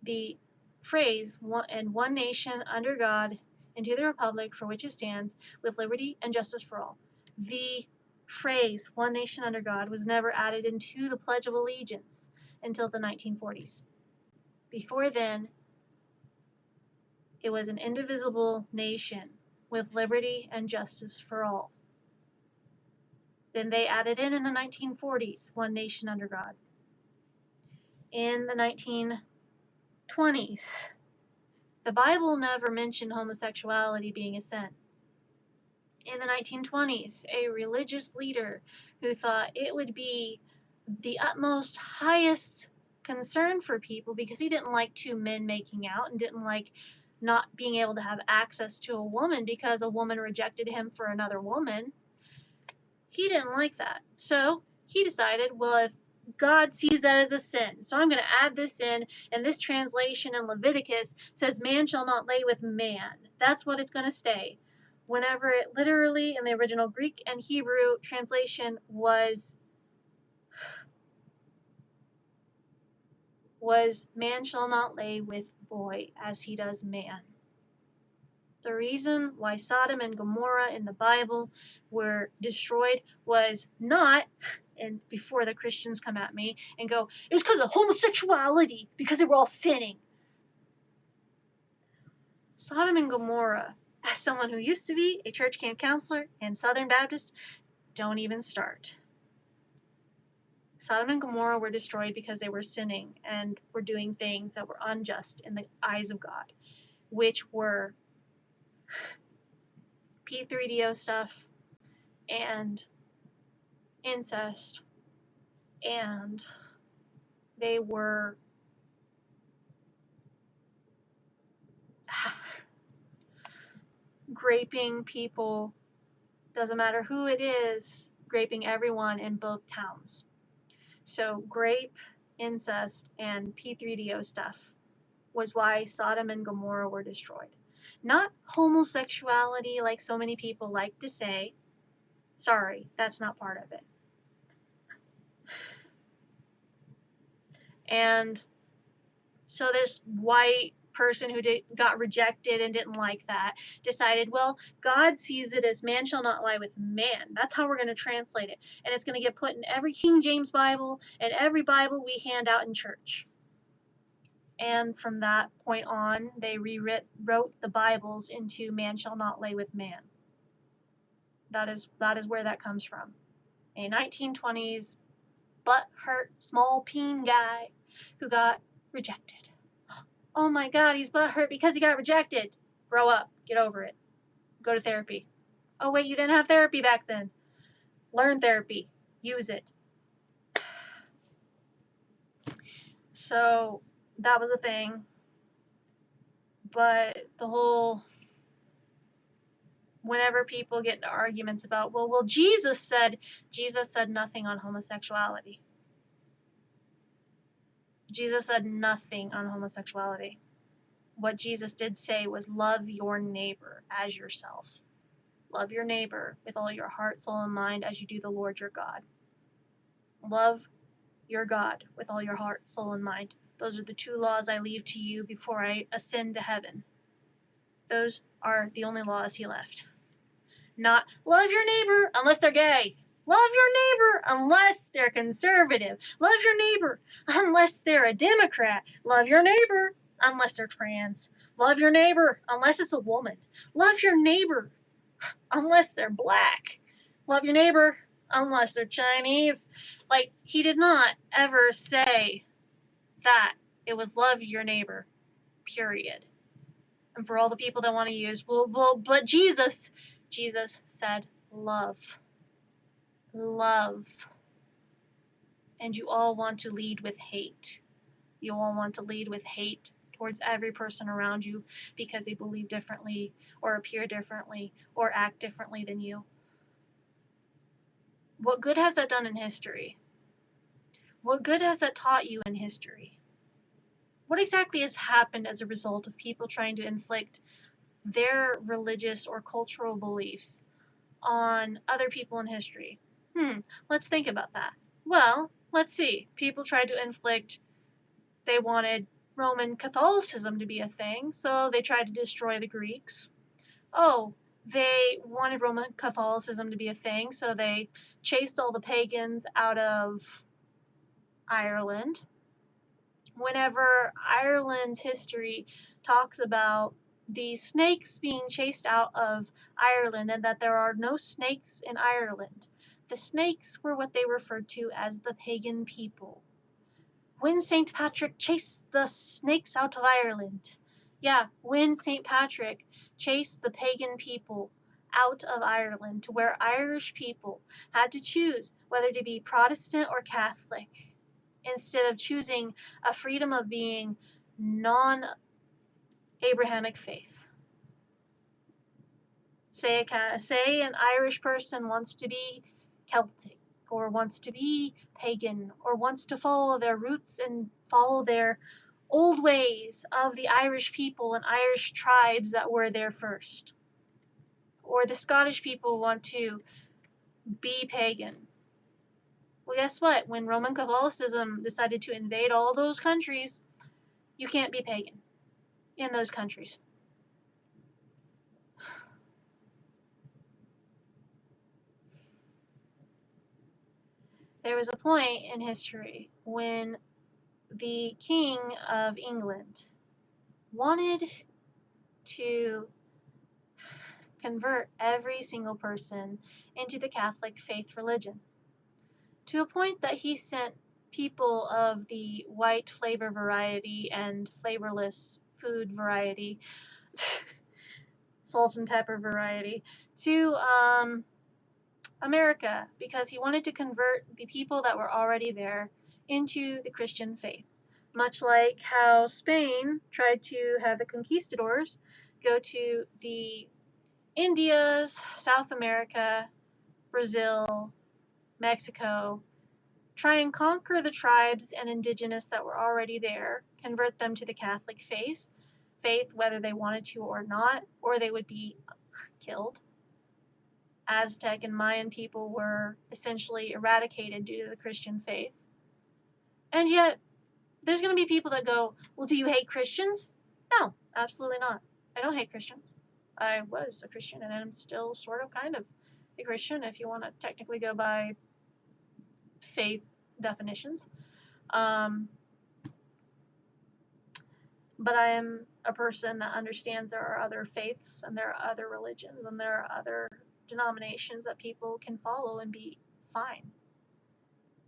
The phrase one nation under God, into the republic for which it stands, with liberty and justice for all. The phrase one nation under God was never added into the Pledge of Allegiance until the 1940s. Before then, it was an indivisible nation with liberty and justice for all. Then they added in the 1940s, one nation under God. In the 1920s, the Bible never mentioned homosexuality being a sin. In the 1920s, a religious leader who thought it would be the utmost highest concern for people because he didn't like two men making out and didn't like not being able to have access to a woman because a woman rejected him for another woman. He didn't like that. So he decided, well, if God sees that as a sin, so I'm going to add this in, and this translation in Leviticus says man shall not lay with man. That's what it's going to stay. Whenever it literally in the original Greek and Hebrew translation was man shall not lay with boy as he does man. The reason why Sodom and Gomorrah in the Bible were destroyed was not, and before the Christians come at me and go, it was because of homosexuality, because they were all sinning. Sodom and Gomorrah, as someone who used to be a church camp counselor and Southern Baptist, don't even start. Sodom and Gomorrah were destroyed because they were sinning and were doing things that were unjust in the eyes of God, which were P3DO stuff and incest, and they were graping people, doesn't matter who it is, graping everyone in both towns. So grape incest, and P3DO stuff was why Sodom and Gomorrah were destroyed. Not homosexuality like so many people like to say. Sorry, that's not part of it. And so this white person who got rejected and didn't like that decided, well, God sees it as man shall not lie with man. That's how we're going to translate it. And it's going to get put in every King James Bible and every Bible we hand out in church. And from that point on, they wrote the Bibles into man shall not lay with man. That is where that comes from. A 1920s butt-hurt small peen guy who got rejected. Oh my God, he's butthurt because he got rejected. Grow up. Get over it. Go to therapy. Oh wait, you didn't have therapy back then. Learn therapy. Use it. So that was a thing. But the whole, whenever people get into arguments about, well, Jesus said nothing on homosexuality. Jesus said nothing on homosexuality. What Jesus did say was love your neighbor as yourself. Love your neighbor with all your heart, soul, and mind as you do the Lord your God. Love your God with all your heart, soul, and mind. Those are the two laws I leave to you before I ascend to heaven. Those are the only laws he left. Not love your neighbor unless they're gay. Love your neighbor unless they're conservative. Love your neighbor unless they're a Democrat. Love your neighbor unless they're trans. Love your neighbor unless it's a woman. Love your neighbor unless they're black. Love your neighbor unless they're Chinese. Like, he did not ever say that. It was love your neighbor, period. And for all the people that want to use, but Jesus said love. Love. And you all want to lead with hate. You all want to lead with hate towards every person around you because they believe differently or appear differently or act differently than you. What good has that done in history? What good has that taught you in history? What exactly has happened as a result of people trying to inflict their religious or cultural beliefs on other people in history? Let's think about that. Well, let's see. People tried to inflict, they wanted Roman Catholicism to be a thing, so they tried to destroy the Greeks. Oh, they wanted Roman Catholicism to be a thing, so they chased all the pagans out of Ireland. Whenever Ireland's history talks about the snakes being chased out of Ireland and that there are no snakes in Ireland, the snakes were what they referred to as the pagan people. When St. Patrick chased the snakes out of Ireland. Yeah, when St. Patrick chased the pagan people out of Ireland to where Irish people had to choose whether to be Protestant or Catholic instead of choosing a freedom of being non-Abrahamic faith. Say an Irish person wants to be Celtic or wants to be pagan or wants to follow their roots and follow their old ways of the Irish people and Irish tribes that were there first. Or the Scottish people want to be pagan. Well, guess what? When Roman Catholicism decided to invade all those countries, you can't be pagan in those countries. There was a point in history when the King of England wanted to convert every single person into the Catholic faith religion, to a point that he sent people of the white flavor variety and flavorless food variety, salt and pepper variety, to America because he wanted to convert the people that were already there into the Christian faith. Much like how Spain tried to have the conquistadors go to the Indias, South America, Brazil, Mexico, try and conquer the tribes and indigenous that were already there, convert them to the Catholic faith, whether they wanted to or not, or they would be killed. Aztec and Mayan people were essentially eradicated due to the Christian faith. And yet, there's going to be people that go, well, do you hate Christians? No, absolutely not. I don't hate Christians. I was a Christian, and I'm still sort of kind of a Christian if you want to technically go by faith definitions. But I am a person that understands there are other faiths and there are other religions and there are other denominations that people can follow and be fine.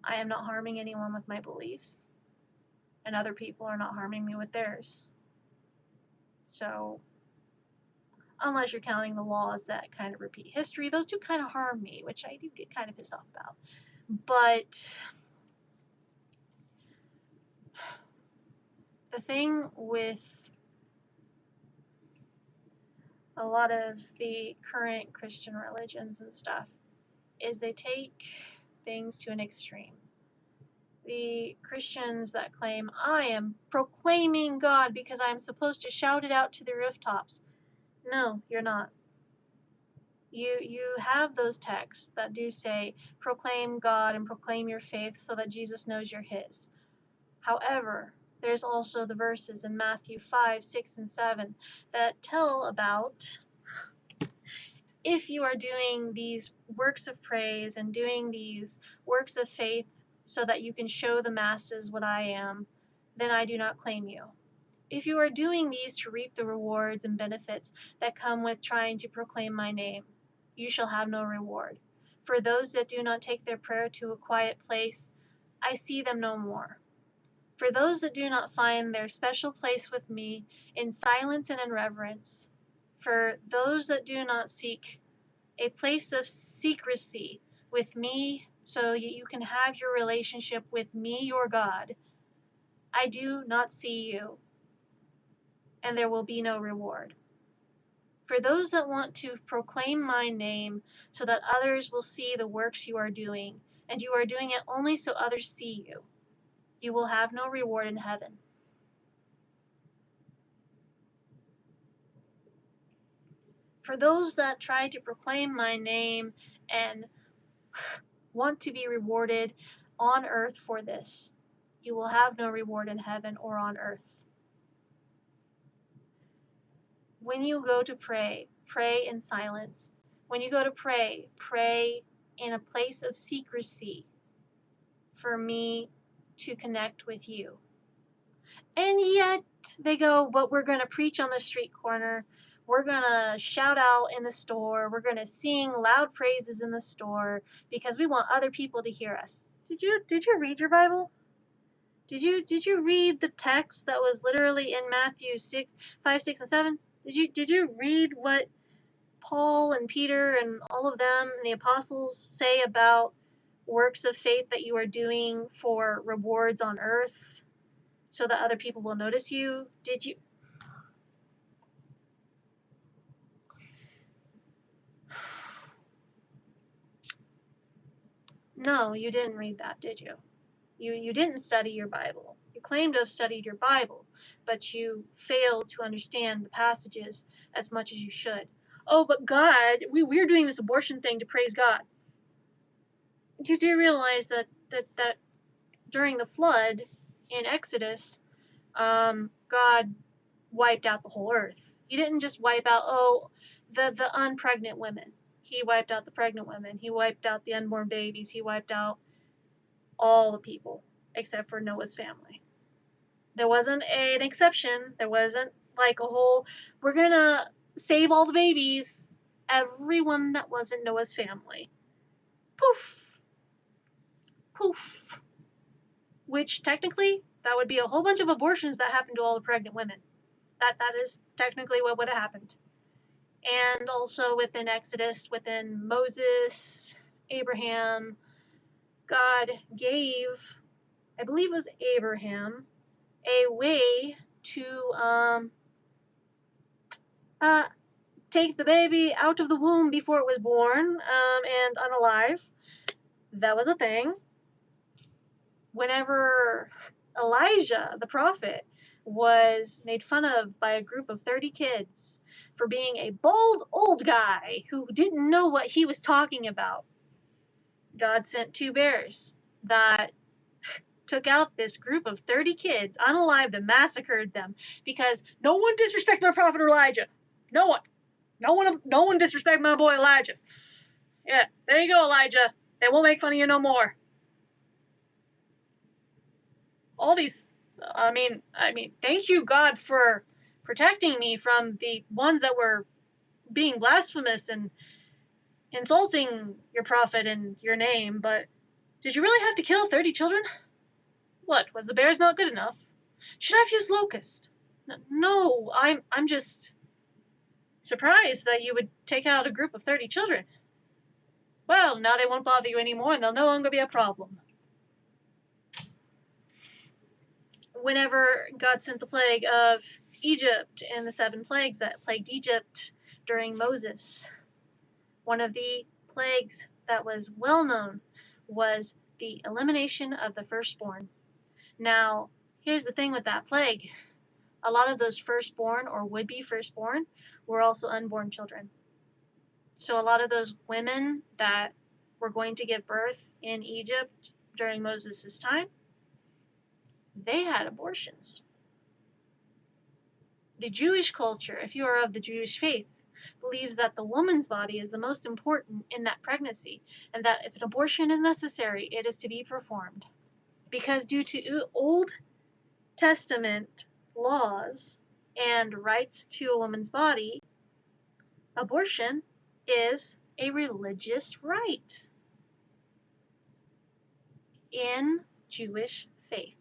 I am not harming anyone with my beliefs, and other people are not harming me with theirs. So, unless you're counting the laws that kind of repeat history, those do kind of harm me, which I do get kind of pissed off about. But the thing with a lot of the current Christian religions and stuff is they take things to an extreme. The Christians that claim, I am proclaiming God because I am supposed to shout it out to the rooftops. No, you're not. You have those texts that do say, proclaim God and proclaim your faith so that Jesus knows you're his. However, there's also the verses in Matthew 5, 6, and 7 that tell about if you are doing these works of praise and doing these works of faith so that you can show the masses what I am, then I do not claim you. If you are doing these to reap the rewards and benefits that come with trying to proclaim my name, you shall have no reward. For those that do not take their prayer to a quiet place, I see them no more. For those that do not find their special place with me in silence and in reverence, for those that do not seek a place of secrecy with me so you can have your relationship with me, your God, I do not see you, and there will be no reward. For those that want to proclaim my name so that others will see the works you are doing, and you are doing it only so others see you, you will have no reward in heaven. For those that try to proclaim my name and want to be rewarded on earth for this, you will have no reward in heaven or on earth. When you go to pray, pray in silence. When you go to pray, pray in a place of secrecy for me to connect with you. And yet they go, but we're going to preach on the street corner. We're going to shout out in the store. We're going to sing loud praises in the store because we want other people to hear us. Did you read your Bible? Did you read the text that was literally in Matthew 6, 5, 6, and 7? Did you read what Paul and Peter and all of them and the apostles say about works of faith that you are doing for rewards on earth so that other people will notice you? Did you? No, you didn't read that, did you? You didn't study your Bible. You claim to have studied your Bible, but you failed to understand the passages as much as you should. Oh, but God, we're doing this abortion thing to praise God. You do realize that during the flood in Exodus, God wiped out the whole earth. He didn't just wipe out, the unpregnant women. He wiped out the pregnant women. He wiped out the unborn babies. He wiped out all the people except for Noah's family. There wasn't an exception. There wasn't like a whole, we're going to save all the babies. Everyone that wasn't Noah's family. Poof. Poof. Which technically, that would be a whole bunch of abortions that happened to all the pregnant women. That is technically what would have happened. And also within Exodus, within Moses, Abraham, God gave, I believe it was Abraham, a way to take the baby out of the womb before it was born and unalive. That was a thing. whenever Elijah, the prophet, was made fun of by a group of 30 kids for being a bald old guy who didn't know what he was talking about, God sent 2 bears that took out this group of 30 kids unalived and massacred them because no one disrespect my prophet Elijah. No one. No one disrespect my boy Elijah. Yeah, there you go, Elijah. They won't make fun of you no more. All these, I mean, thank you, God, for protecting me from the ones that were being blasphemous and insulting your prophet and your name, but did you really have to kill 30 children? What, was the bears not good enough? Should I have used locust? No, I'm just surprised that you would take out a group of 30 children. Well, now they won't bother you anymore and they'll no longer be a problem. Whenever God sent the plague of Egypt and the 7 plagues that plagued Egypt during Moses, one of the plagues that was well known was the elimination of the firstborn. Now, here's the thing with that plague. A lot of those firstborn or would-be firstborn were also unborn children. So a lot of those women that were going to give birth in Egypt during Moses' time, they had abortions. The Jewish culture, if you are of the Jewish faith, believes that the woman's body is the most important in that pregnancy, and that if an abortion is necessary, it is to be performed. Because due to Old Testament laws and rights to a woman's body, abortion is a religious right in Jewish faith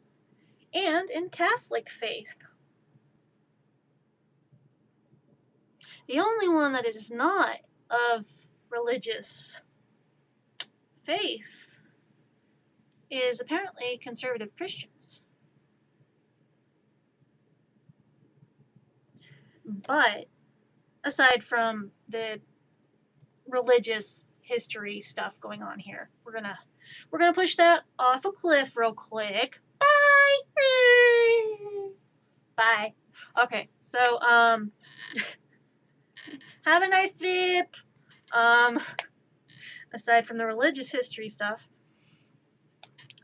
and in Catholic faith. The only one that is not of religious faith is apparently conservative Christians. But aside from the religious history stuff going on here, we're gonna push that off a cliff real quick. Bye. Bye. Okay, so have a nice trip. Aside from the religious history stuff,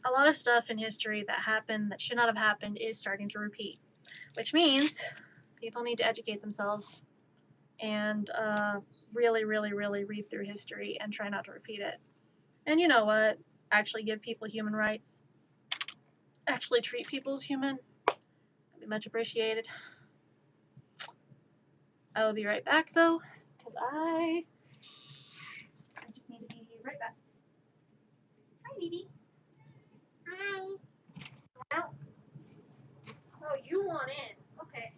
a lot of stuff in history that happened that should not have happened is starting to repeat, which means people need to educate themselves and really, really, really read through history and try not to repeat it. And you know what? Actually give people human rights. Actually treat people as human. That'd be much appreciated. I will be right back though, because I just need to be right back. Hi, Bibi. Hi. Out. Oh, you want in? Okay.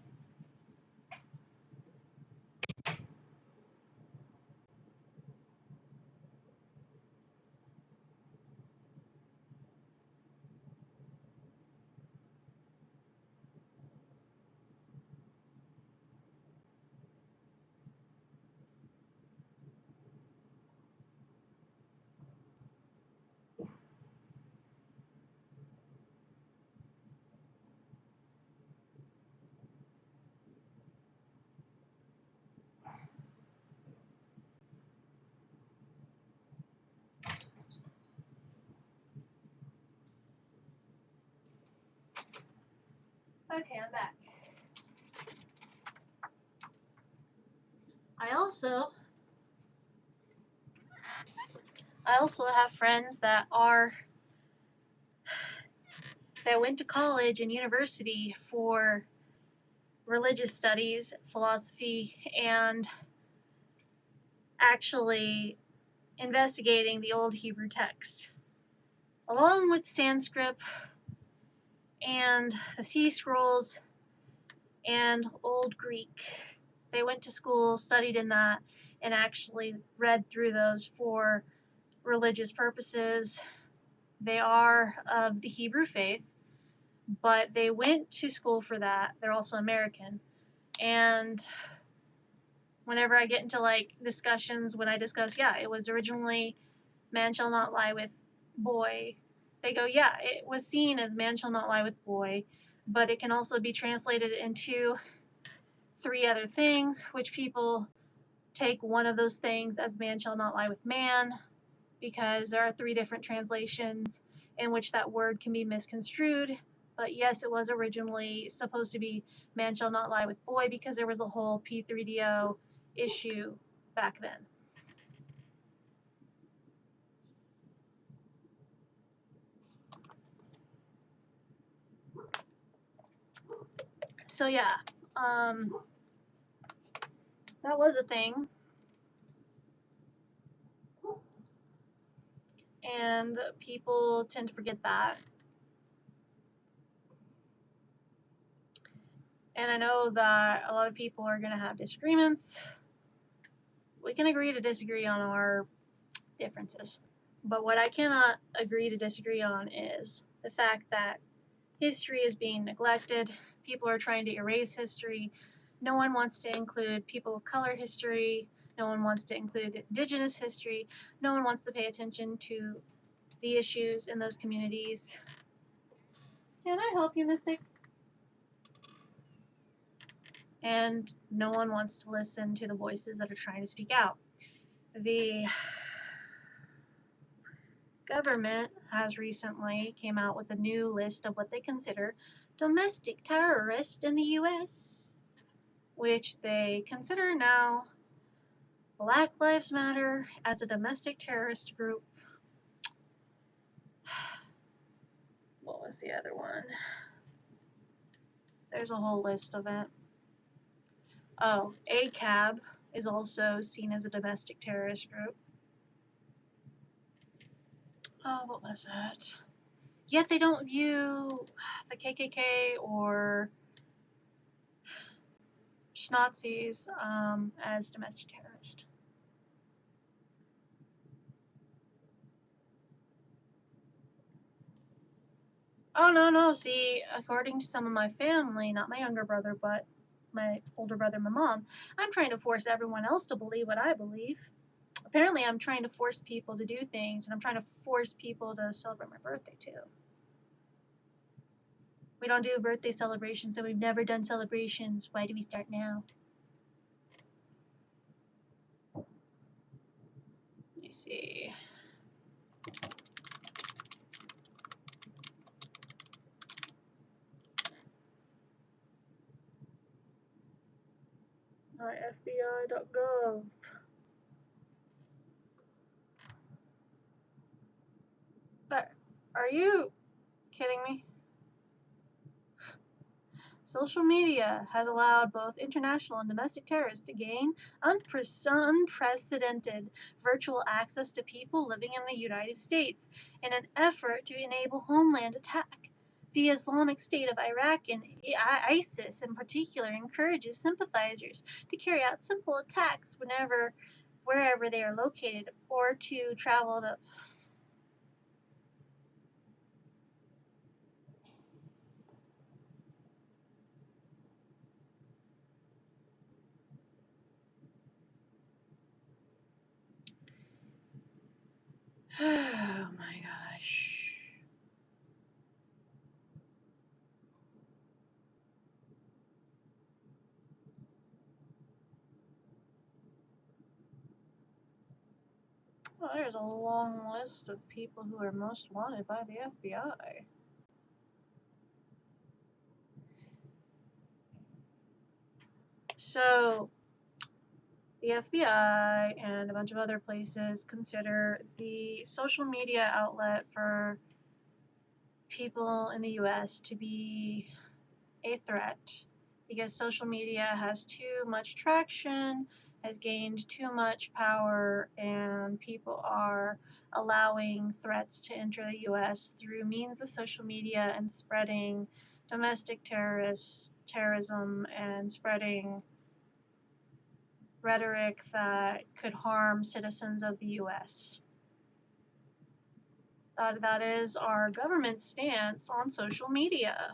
Okay, I'm back. I also have friends that went to college and university for religious studies, philosophy, and actually investigating the old Hebrew text, along with Sanskrit and the Sea Scrolls and Old Greek. They went to school, studied in that, and actually read through those for religious purposes. They are of the Hebrew faith, but they went to school for that. They're also American. And whenever I get into like discussions, when I discuss, it was originally man shall not lie with boy, they go, yeah, it was seen as man shall not lie with boy, but it can also be translated into 3 other things, which people take one of those things as man shall not lie with man, because there are 3 different translations in which that word can be misconstrued. But yes, it was originally supposed to be man shall not lie with boy, because there was a whole P3DO issue back then. So yeah, that was a thing. And people tend to forget that. And I know that a lot of people are going to have disagreements. We can agree to disagree on our differences. But what I cannot agree to disagree on is the fact that history is being neglected. People are trying to erase history. No one wants to include people of color history. No one wants to include indigenous history. No one wants to pay attention to the issues in those communities. Can I help you, Mystic? And no one wants to listen to the voices that are trying to speak out. The government has recently came out with a new list of what they consider domestic terrorists in the US, which they consider now Black Lives Matter as a domestic terrorist group. What was the other one? There's a whole list of it. Oh, ACAB is also seen as a domestic terrorist group. Oh, what was it? Yet they don't view the KKK or Nazis as domestic terrorists. Oh, no. See, according to some of my family, not my younger brother, but my older brother and my mom, I'm trying to force everyone else to believe what I believe. Apparently, I'm trying to force people to do things, and I'm trying to force people to celebrate my birthday, too. We don't do birthday celebrations, and we've never done celebrations. Why do we start now? Let me see. FBI.gov. But are you kidding me? Social media has allowed both international and domestic terrorists to gain unprecedented virtual access to people living in the United States in an effort to enable homeland attack. The Islamic State of Iraq and ISIS in particular encourages sympathizers to carry out simple attacks wherever they are located, or to travel to oh my gosh. Well, there's a long list of people who are most wanted by the FBI. So, the FBI and a bunch of other places consider the social media outlet for people in the US to be a threat, because social media has too much traction, has gained too much power, and people are allowing threats to enter the US through means of social media and spreading domestic terrorism and spreading rhetoric that could harm citizens of the US. That is our government's stance on social media.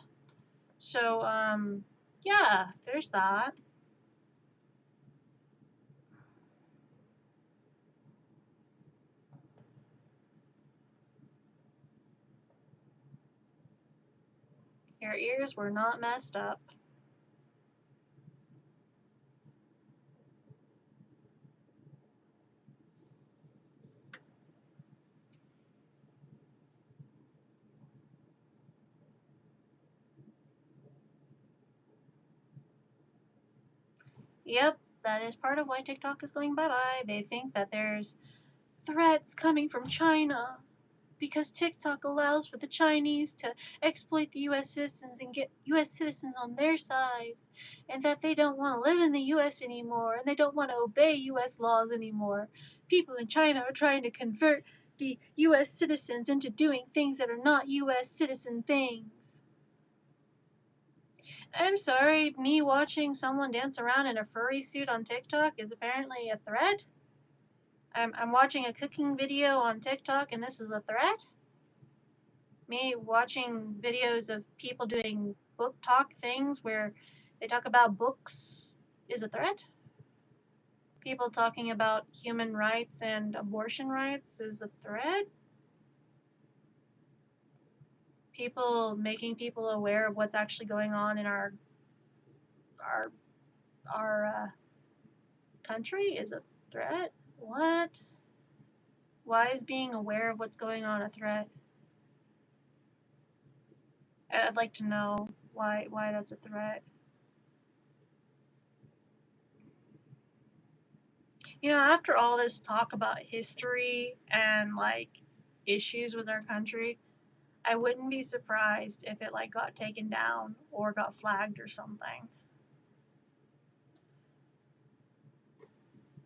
So, yeah, there's that. Your ears were not messed up. Yep, that is part of why TikTok is going bye-bye. They think that there's threats coming from China because TikTok allows for the Chinese to exploit the US citizens and get US citizens on their side, and that they don't want to live in the US anymore, and they don't want to obey US laws anymore. People in China are trying to convert the US citizens into doing things that are not US citizen things. I'm sorry, me watching someone dance around in a furry suit on TikTok is apparently a threat? I'm watching a cooking video on TikTok and this is a threat? Me watching videos of people doing book talk things where they talk about books is a threat? People talking about human rights and abortion rights is a threat? People making people aware of what's actually going on in our our country is a threat? What? Why is being aware of what's going on a threat? I'd like to know why that's a threat. You know, after all this talk about history and like issues with our country, I wouldn't be surprised if it like got taken down or got flagged or something.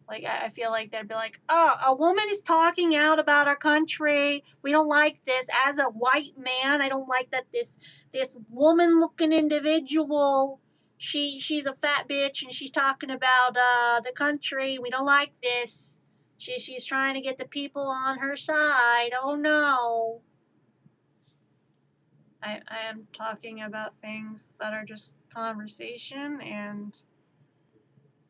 Like I feel like they'd be like, "Oh, a woman is talking out about our country. We don't like this. As a white man, I don't like that this woman-looking individual. She's a fat bitch and she's talking about the country. We don't like this. She's trying to get the people on her side. Oh no." I am talking about things that are just conversation and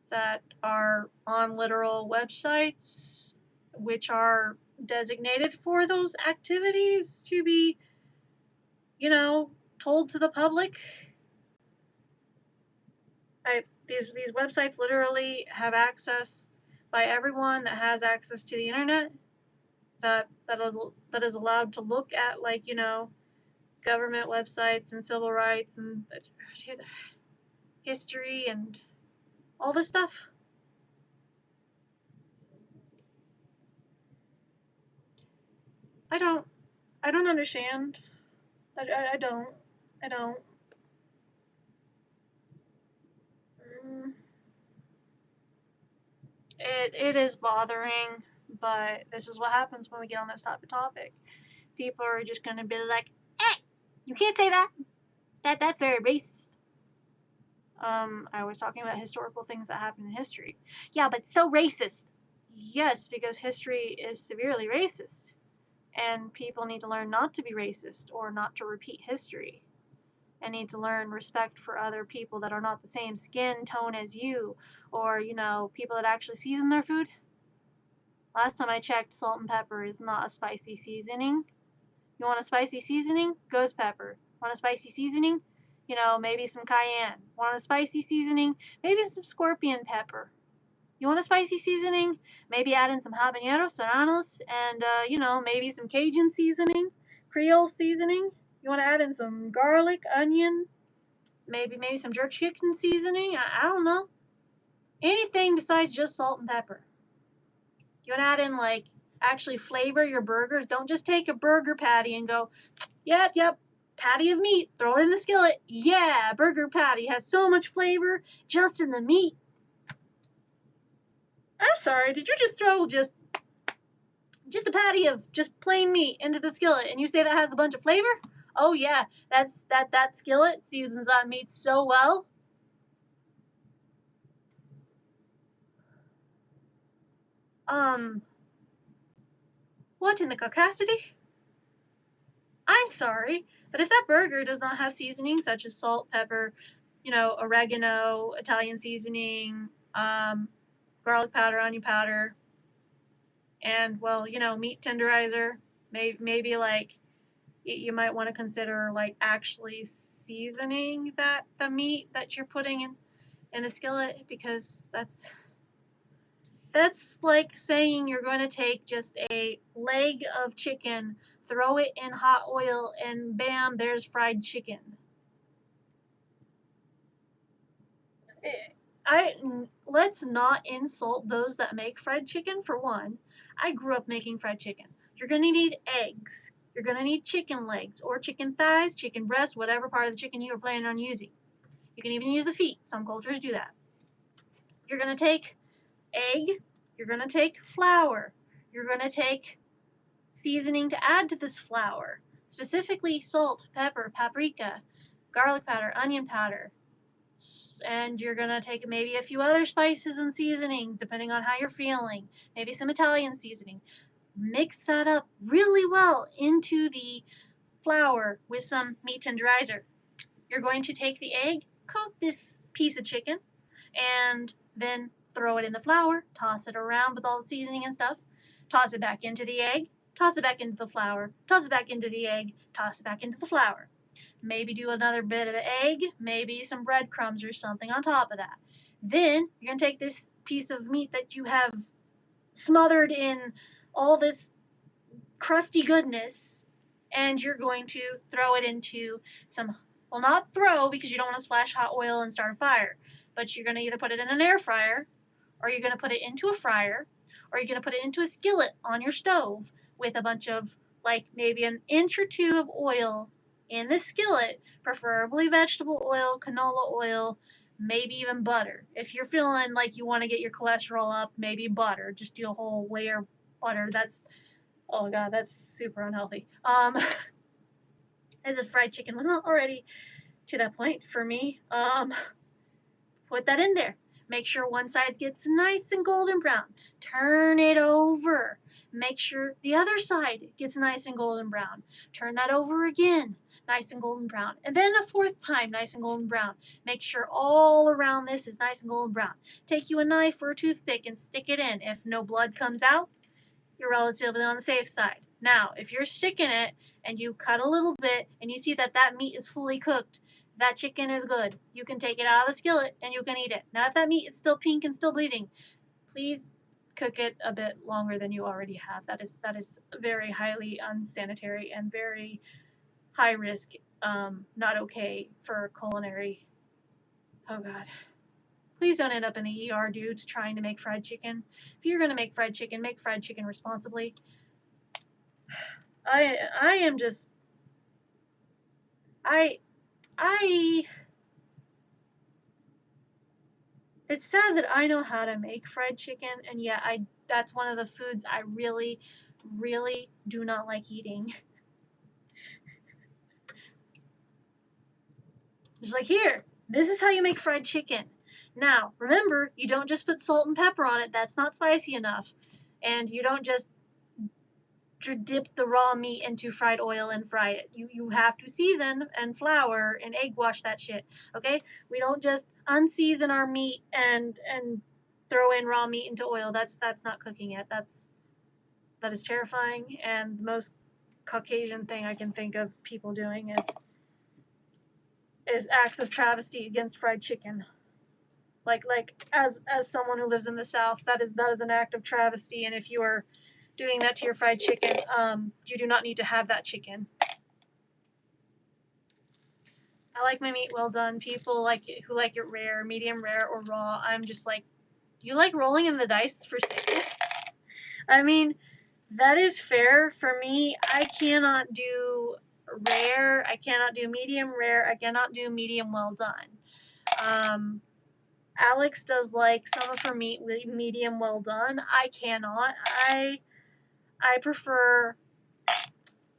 that are on literal websites, which are designated for those activities to be, you know, told to the public. These websites literally have access by everyone that has access to the internet that is allowed to look at, like, you know, government websites and civil rights and history and all this stuff. I don't I don't understand. I don't. I don't. Mm, it is bothering, but this is what happens when we get on this type of topic. People are just gonna be like, "Hey, you can't say that. That's very racist." I was talking about historical things that happened in history. Yeah, but so racist. Yes, because history is severely racist, and people need to learn not to be racist or not to repeat history. And need to learn respect for other people that are not the same skin tone as you, or, you know, people that actually season their food. Last time I checked, salt and pepper is not a spicy seasoning. You want a spicy seasoning? Ghost pepper. Want a spicy seasoning? You know, maybe some cayenne. Want a spicy seasoning? Maybe some scorpion pepper. You want a spicy seasoning? Maybe add in some habaneros, serranos, and, you know, maybe some Cajun seasoning, Creole seasoning. You want to add in some garlic, onion, maybe some jerk chicken seasoning. I don't know. Anything besides just salt and pepper. You want to add in, like, actually flavor your burgers. Don't just take a burger patty and go, yep, patty of meat, throw it in the skillet. Yeah, burger patty has so much flavor just in the meat. I'm sorry, did you just throw just a patty of just plain meat into the skillet and you say that has a bunch of flavor? Oh yeah, that skillet seasons that meat so well. What in the caucasity? I'm sorry, but if that burger does not have seasoning such as salt, pepper, you know, oregano, Italian seasoning, garlic powder, onion powder, and, well, you know, meat tenderizer, maybe like you might want to consider like actually seasoning the meat that you're putting in a skillet, because that's like saying you're going to take just a leg of chicken, throw it in hot oil, and bam, there's fried chicken. Let's not insult those that make fried chicken. For one, I grew up making fried chicken. You're going to need eggs. You're going to need chicken legs or chicken thighs, chicken breasts, whatever part of the chicken you are planning on using. You can even use the feet. Some cultures do that. You're going to take egg. You're going to take flour. You're going to take seasoning to add to this flour, specifically salt, pepper, paprika, garlic powder, onion powder. And you're going to take maybe a few other spices and seasonings depending on how you're feeling, maybe some Italian seasoning. Mix that up really well into the flour with some meat tenderizer. You're going to take the egg, coat this piece of chicken, and then throw it in the flour, toss it around with all the seasoning and stuff, toss it back into the egg, toss it back into the flour, toss it back into the egg, toss it back into the flour. Maybe do another bit of egg, maybe some breadcrumbs or something on top of that. Then you're going to take this piece of meat that you have smothered in all this crusty goodness, and you're going to throw it into some, well, not throw because you don't want to splash hot oil and start a fire, but you're going to either put it in an air fryer, or you're going to put it into a fryer, or you're going to put it into a skillet on your stove with a bunch of, like, maybe an inch or two of oil in the skillet, preferably vegetable oil, canola oil, maybe even butter. If you're feeling like you want to get your cholesterol up, maybe butter. Just do a whole layer of butter. That's, oh god, that's super unhealthy. As if fried chicken was not already to that point for me. Put that in there. Make sure one side gets nice and golden brown. Turn it over. Make sure the other side gets nice and golden brown. Turn that over again, nice and golden brown. And then a fourth time, nice and golden brown. Make sure all around this is nice and golden brown. Take you a knife or a toothpick and stick it in. If no blood comes out, you're relatively on the safe side. Now, if you're sticking it and you cut a little bit and you see that that meat is fully cooked, that chicken is good. You can take it out of the skillet and you can eat it. Now, if that meat is still pink and still bleeding, please cook it a bit longer than you already have. That is very highly unsanitary and very high risk, not okay for culinary. Oh God. Please don't end up in the ER, dudes, trying to make fried chicken. If you're going to make fried chicken responsibly. I am just, it's sad that I know how to make fried chicken, and yet that's one of the foods I really, really do not like eating. Just like, here, this is how you make fried chicken. Now, remember, you don't just put salt and pepper on it. That's not spicy enough. And you don't just dip the raw meat into fried oil and fry it. You have to season and flour and egg wash that shit. Okay? We don't just unseason our meat and throw in raw meat into oil. That's not cooking it. That is terrifying, and the most Caucasian thing I can think of people doing is acts of travesty against fried chicken. Like as someone who lives in the South, that is an act of travesty, and if you are doing that to your fried chicken, you do not need to have that chicken. I like my meat well done. People who like it rare, medium rare, or raw. I'm just like, you like rolling in the dice for sickness? I mean, that is fair. For me, I cannot do rare. I cannot do medium rare. I cannot do medium well done. Alex does like some of her meat medium well done. I cannot. I prefer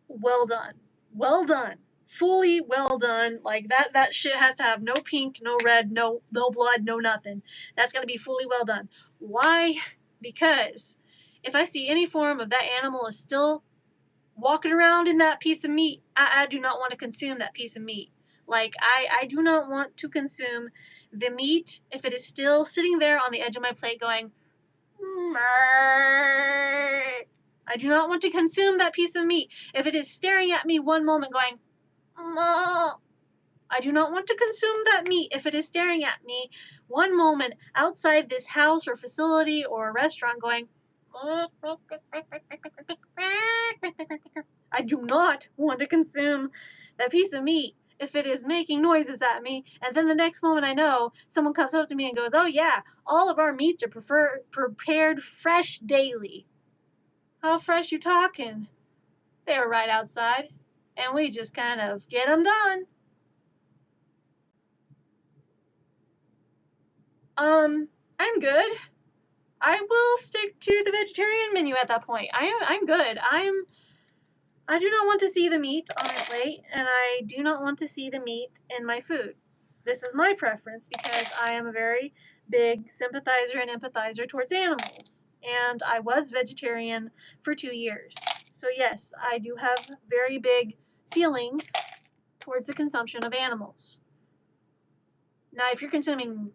well done. Well done. Fully well done. Like that shit has to have no pink, no red, no blood, no nothing. That's got to be fully well done. Why? Because if I see any form of that animal is still walking around in that piece of meat, I do not want to consume that piece of meat. Like, I do not want to consume the meat if it is still sitting there on the edge of my plate going, I do not want to consume that piece of meat. If it is staring at me one moment going, I do not want to consume that meat if it is staring at me one moment outside this house or facility or a restaurant going, I do not want to consume that piece of meat if it is making noises at me, and then the next moment I know, someone comes up to me and goes, oh yeah, all of our meats are prepared fresh daily. How fresh you talking? They were right outside, and we just kind of get them done. I'm good. I will stick to the vegetarian menu at that point. I'm good. I do not want to see the meat on my plate, and I do not want to see the meat in my food. This is my preference because I am a very big sympathizer and empathizer towards animals, and I was vegetarian for 2 years. So yes, I do have very big feelings towards the consumption of animals. Now, if you're consuming,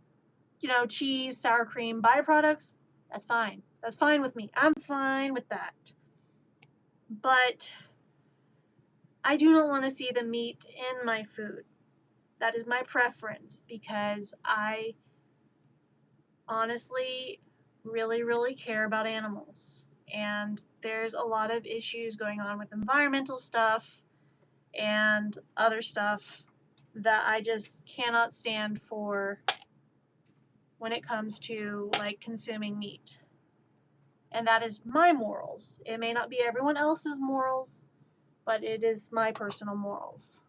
cheese, sour cream, byproducts, that's fine. That's fine with me. I'm fine with that. But I do not want to see the meat in my food. That is my preference because I honestly really, really care about animals. And there's a lot of issues going on with environmental stuff and other stuff that I just cannot stand for when it comes to like consuming meat. And that is my morals. It may not be everyone else's morals, but it is my personal morals.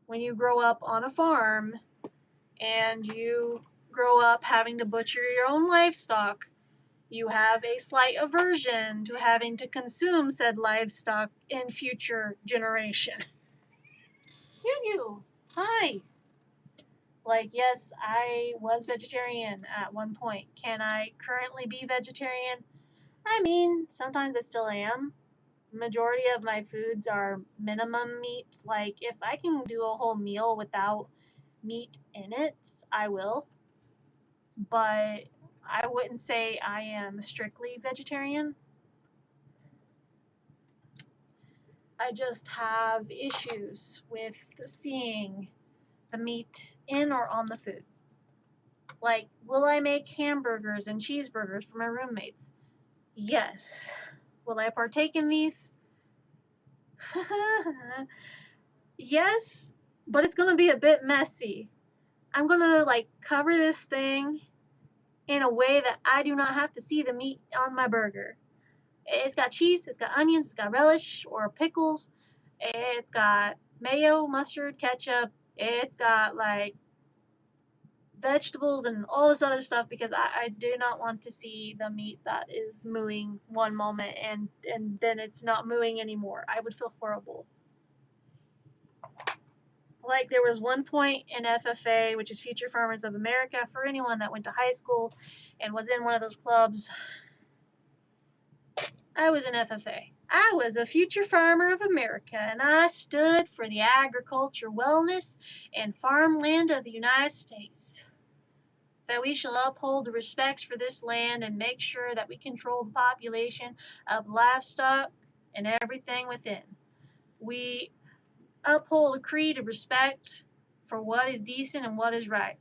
When you grow up on a farm and you grow up having to butcher your own livestock, you have a slight aversion to having to consume said livestock in future generation. Excuse you. Hi. Like, yes, I was vegetarian at one point. Can I currently be vegetarian? I mean, sometimes I still am. Majority of my foods are minimum meat. Like, if I can do a whole meal without meat in it, I will. But I wouldn't say I am strictly vegetarian. I just have issues with seeing the meat in or on the food. Like, will I make hamburgers and cheeseburgers for my roommates? Yes. Will I partake in these? Yes, but it's gonna be a bit messy. I'm gonna like cover this thing in a way that I do not have to see the meat on my burger. It's got cheese, it's got onions, it's got relish or pickles, it's got mayo, mustard, ketchup, it's got like vegetables and all this other stuff because I do not want to see the meat that is mooing one moment and then it's not mooing anymore. I would feel horrible. Like there was one point in FFA, which is Future Farmers of America, for anyone that went to high school and was in one of those clubs. I was in FFA. I was a Future Farmer of America, and I stood for the agriculture, wellness, and farmland of the United States. That we shall uphold the respects for this land and make sure that we control the population of livestock and everything within. We uphold a creed of respect for what is decent and what is right,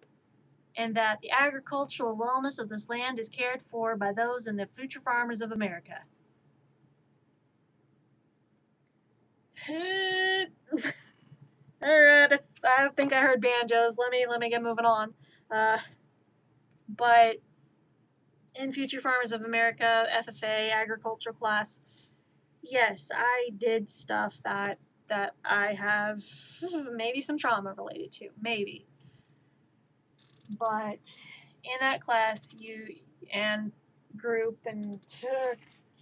and that the agricultural wellness of this land is cared for by those in the Future Farmers of America. Alright, I think I heard banjos. Let me get moving on. But in Future Farmers of America, FFA, agriculture class, yes, I did stuff that I have maybe some trauma related to, maybe. But in that class, you and group and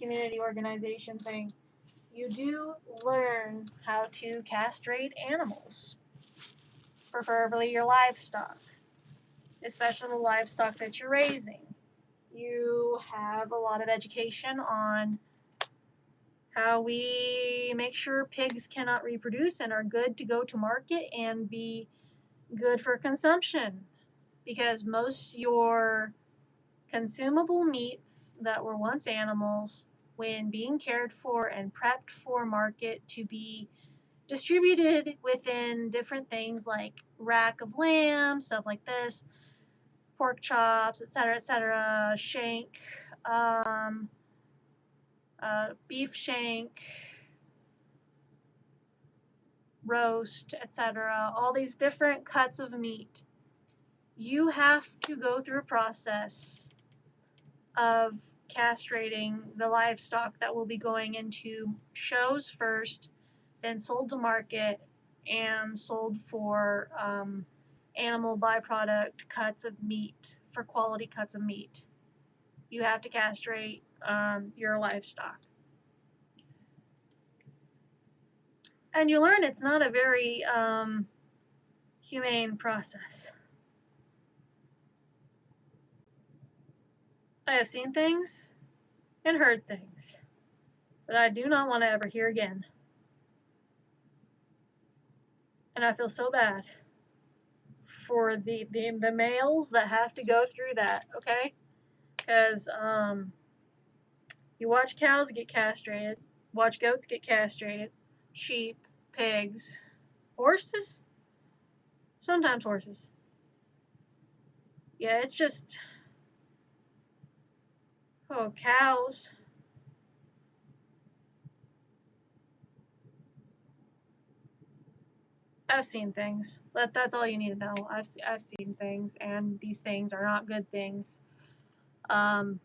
community organization thing, you do learn how to castrate animals, preferably your livestock, especially the livestock that you're raising. You have a lot of education on how we make sure pigs cannot reproduce and are good to go to market and be good for consumption, because most your consumable meats that were once animals, when being cared for and prepped for market to be distributed within different things like rack of lamb, stuff like this, pork chops, etc., shank, um, beef shank, roast, etc., all these different cuts of meat. You have to go through a process of castrating the livestock that will be going into shows first, then sold to market and sold for animal byproduct cuts of meat, for quality cuts of meat. You have to castrate your livestock. And you learn it's not a very humane process. I have seen things and heard things that I do not want to ever hear again. And I feel so bad for the males that have to go through that, okay? Because you watch cows get castrated, watch goats get castrated, sheep, pigs, horses, sometimes horses. Yeah, it's just, oh, cows. I've seen things. That's all you need to know. I've seen things, and these things are not good things. Um,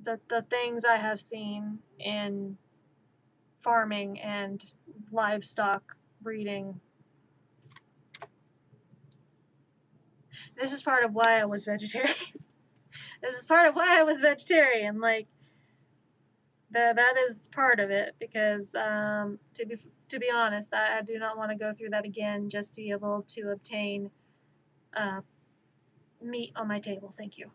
the things I have seen in farming and livestock breeding. This is part of why I was vegetarian. This is part of why I was vegetarian. Like that is part of it because to be honest, I do not want to go through that again just to be able to obtain uh, meat on my table. Thank you.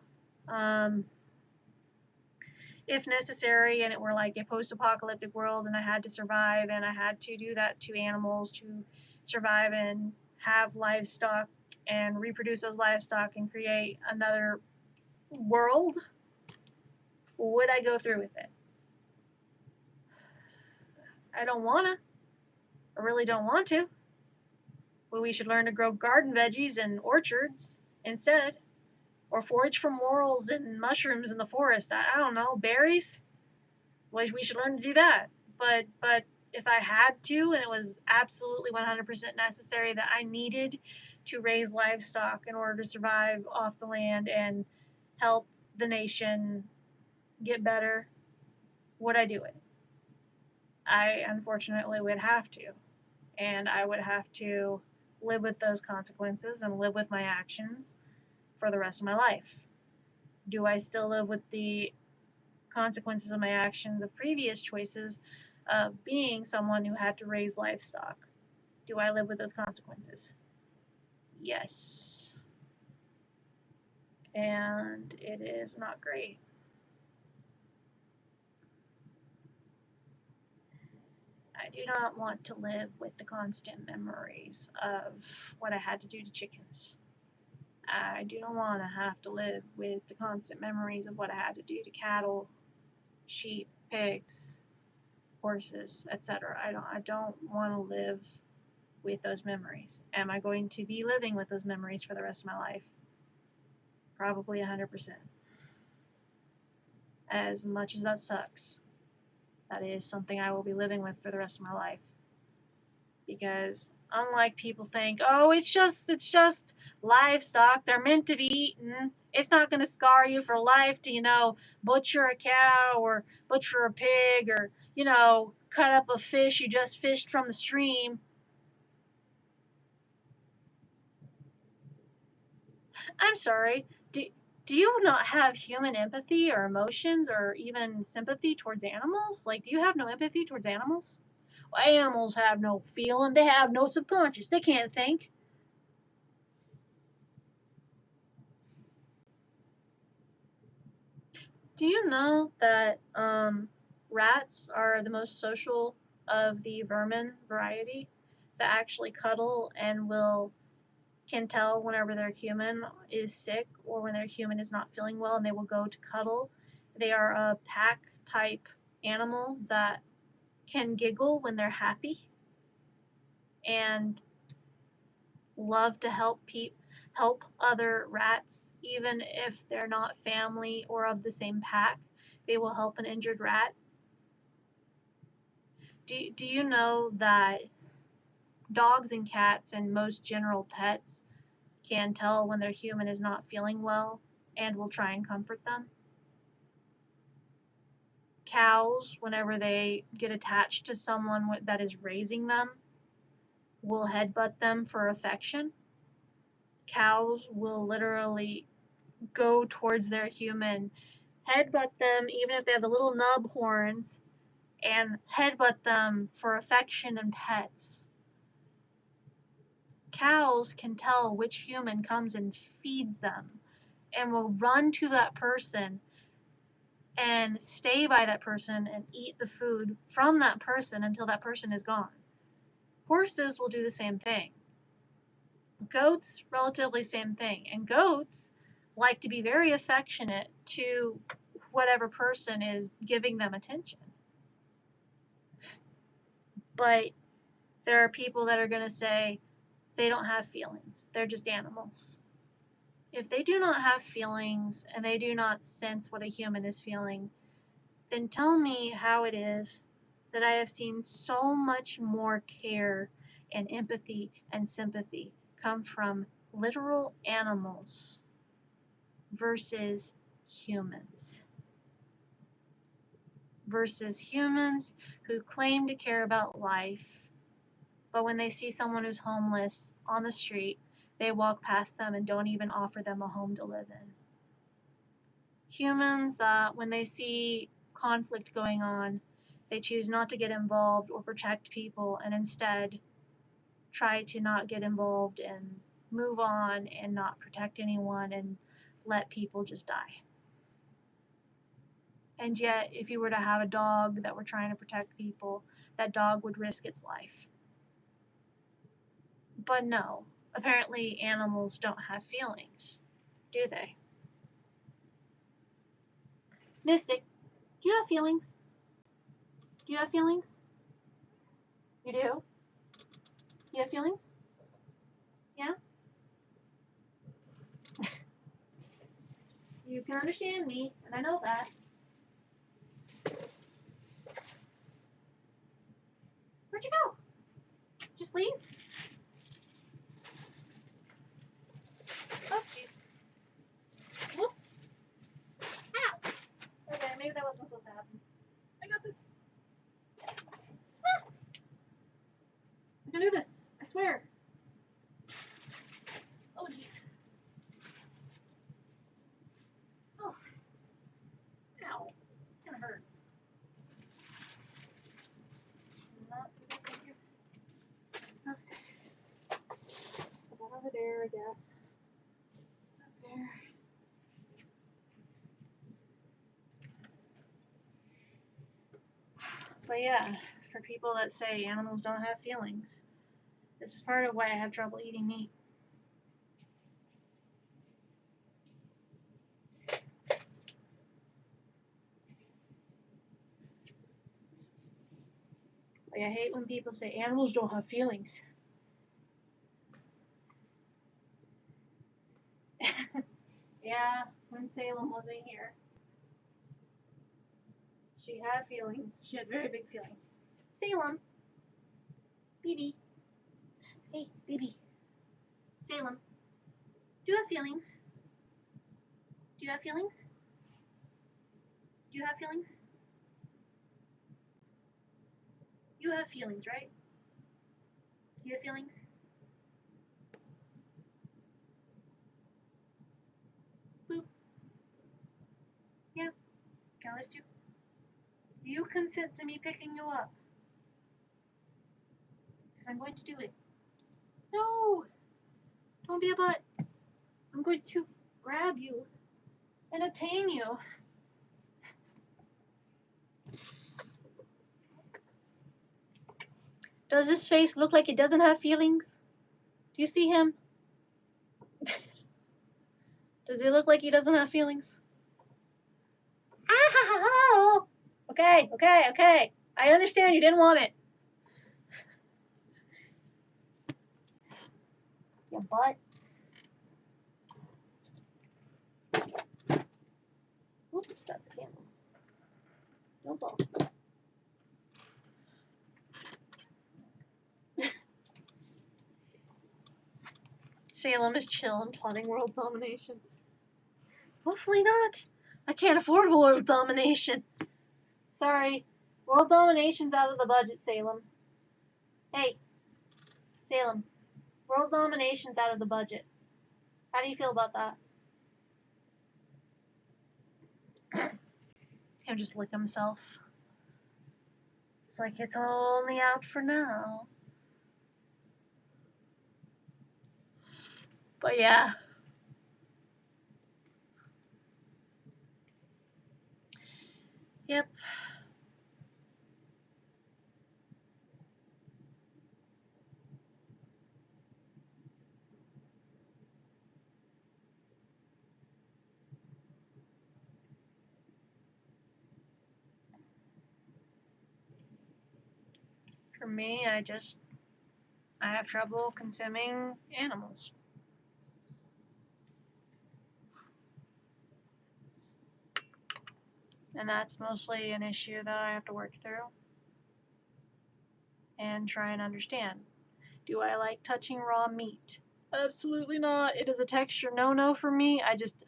If necessary, and it were like a post-apocalyptic world, and I had to survive, and I had to do that to animals to survive and have livestock and reproduce those livestock and create another world, would I go through with it? I don't wanna. I really don't want to. Well, we should learn to grow garden veggies and orchards instead, or forage for morels and mushrooms in the forest. I don't know, berries. Well, we should learn to do that. But if I had to, and it was absolutely 100% necessary that I needed to raise livestock in order to survive off the land and help the nation get better, would I do it? I unfortunately would have to, and I would have to live with those consequences and live with my actions for the rest of my life. Do I still live with the consequences of my actions of previous choices of being someone who had to raise livestock? Do I live with those consequences? Yes. And it is not great. I do not want to live with the constant memories of what I had to do to chickens. I do not want to have to live with the constant memories of what I had to do to cattle, sheep, pigs, horses, etc. I don't want to live with those memories. Am I going to be living with those memories for the rest of my life? Probably 100%. As much as that sucks, that is something I will be living with for the rest of my life. Because unlike people think, oh, it's just livestock, they're meant to be eaten. It's not going to scar you for life to, butcher a cow or butcher a pig or, cut up a fish you just fished from the stream. I'm sorry. Do you not have human empathy or emotions or even sympathy towards animals? Like, do you have no empathy towards animals? Well, animals have no feeling. They have no subconscious. They can't think. Do you know that rats are the most social of the vermin variety that actually cuddle and can tell whenever their human is sick or when their human is not feeling well and they will go to cuddle. They are a pack type animal that can giggle when they're happy and love to help other rats, even if they're not family or of the same pack. They will help an injured rat. Do you know that dogs and cats and most general pets can tell when their human is not feeling well and will try and comfort them? Cows, whenever they get attached to someone that is raising them, will headbutt them for affection. Cows will literally go towards their human, headbutt them, even if they have the little nub horns, and headbutt them for affection and pets. Cows can tell which human comes and feeds them and will run to that person and stay by that person and eat the food from that person until that person is gone. Horses will do the same thing. Goats, relatively same thing. And goats like to be very affectionate to whatever person is giving them attention. But there are people that are going to say they don't have feelings, they're just animals. If they do not have feelings and they do not sense what a human is feeling, then tell me how it is that I have seen so much more care and empathy and sympathy come from literal animals versus humans. Versus humans who claim to care about life, but when they see someone who's homeless on the street, they walk past them and don't even offer them a home to live in. Humans that when they see conflict going on, they choose not to get involved or protect people and instead try to not get involved and move on and not protect anyone and let people just die. And yet, if you were to have a dog that were trying to protect people, that dog would risk its life. But no, apparently animals don't have feelings, do they? Mystic, do you have feelings? Do you have feelings? You do? You have feelings? Yeah? You can understand me, and I know that. Where'd you go? Just leave? Oh, jeez. Whoop. Ow! Okay, maybe that wasn't supposed to happen. I got this. Ah! I can do this. I swear. Oh, jeez. Oh. Ow. It's gonna hurt. Not thank you. Okay. Put that over there, I guess. Up there. But yeah, for people that say animals don't have feelings, this is part of why I have trouble eating meat. Like, I hate when people say animals don't have feelings. Yeah, when Salem wasn't here, she had feelings. She had very big feelings. Salem, BB. Hey, BB. Salem, do you have feelings? Do you have feelings? Do you have feelings? You have feelings, right? Do you have feelings? Boop. Yeah, can I lift you? Do you consent to me picking you up? Because I'm going to do it. No! Don't be a butt. I'm going to grab you and obtain you. Does this face look like it doesn't have feelings? Do you see him? Does he look like he doesn't have feelings? Ah! Okay, okay, okay. I understand you didn't want it. Your butt. Oops, that's a candle. No ball. Salem is chill and plotting world domination. Hopefully not. I can't afford world domination. Sorry. World domination's out of the budget, Salem. Hey, Salem. World domination's out of the budget. How do you feel about that? He'll just lick himself. It's like it's only out for now. But yeah. Yep. For me, I have trouble consuming animals. And that's mostly an issue that I have to work through and try and understand. Do I like touching raw meat? Absolutely not. It is a texture no for me. Just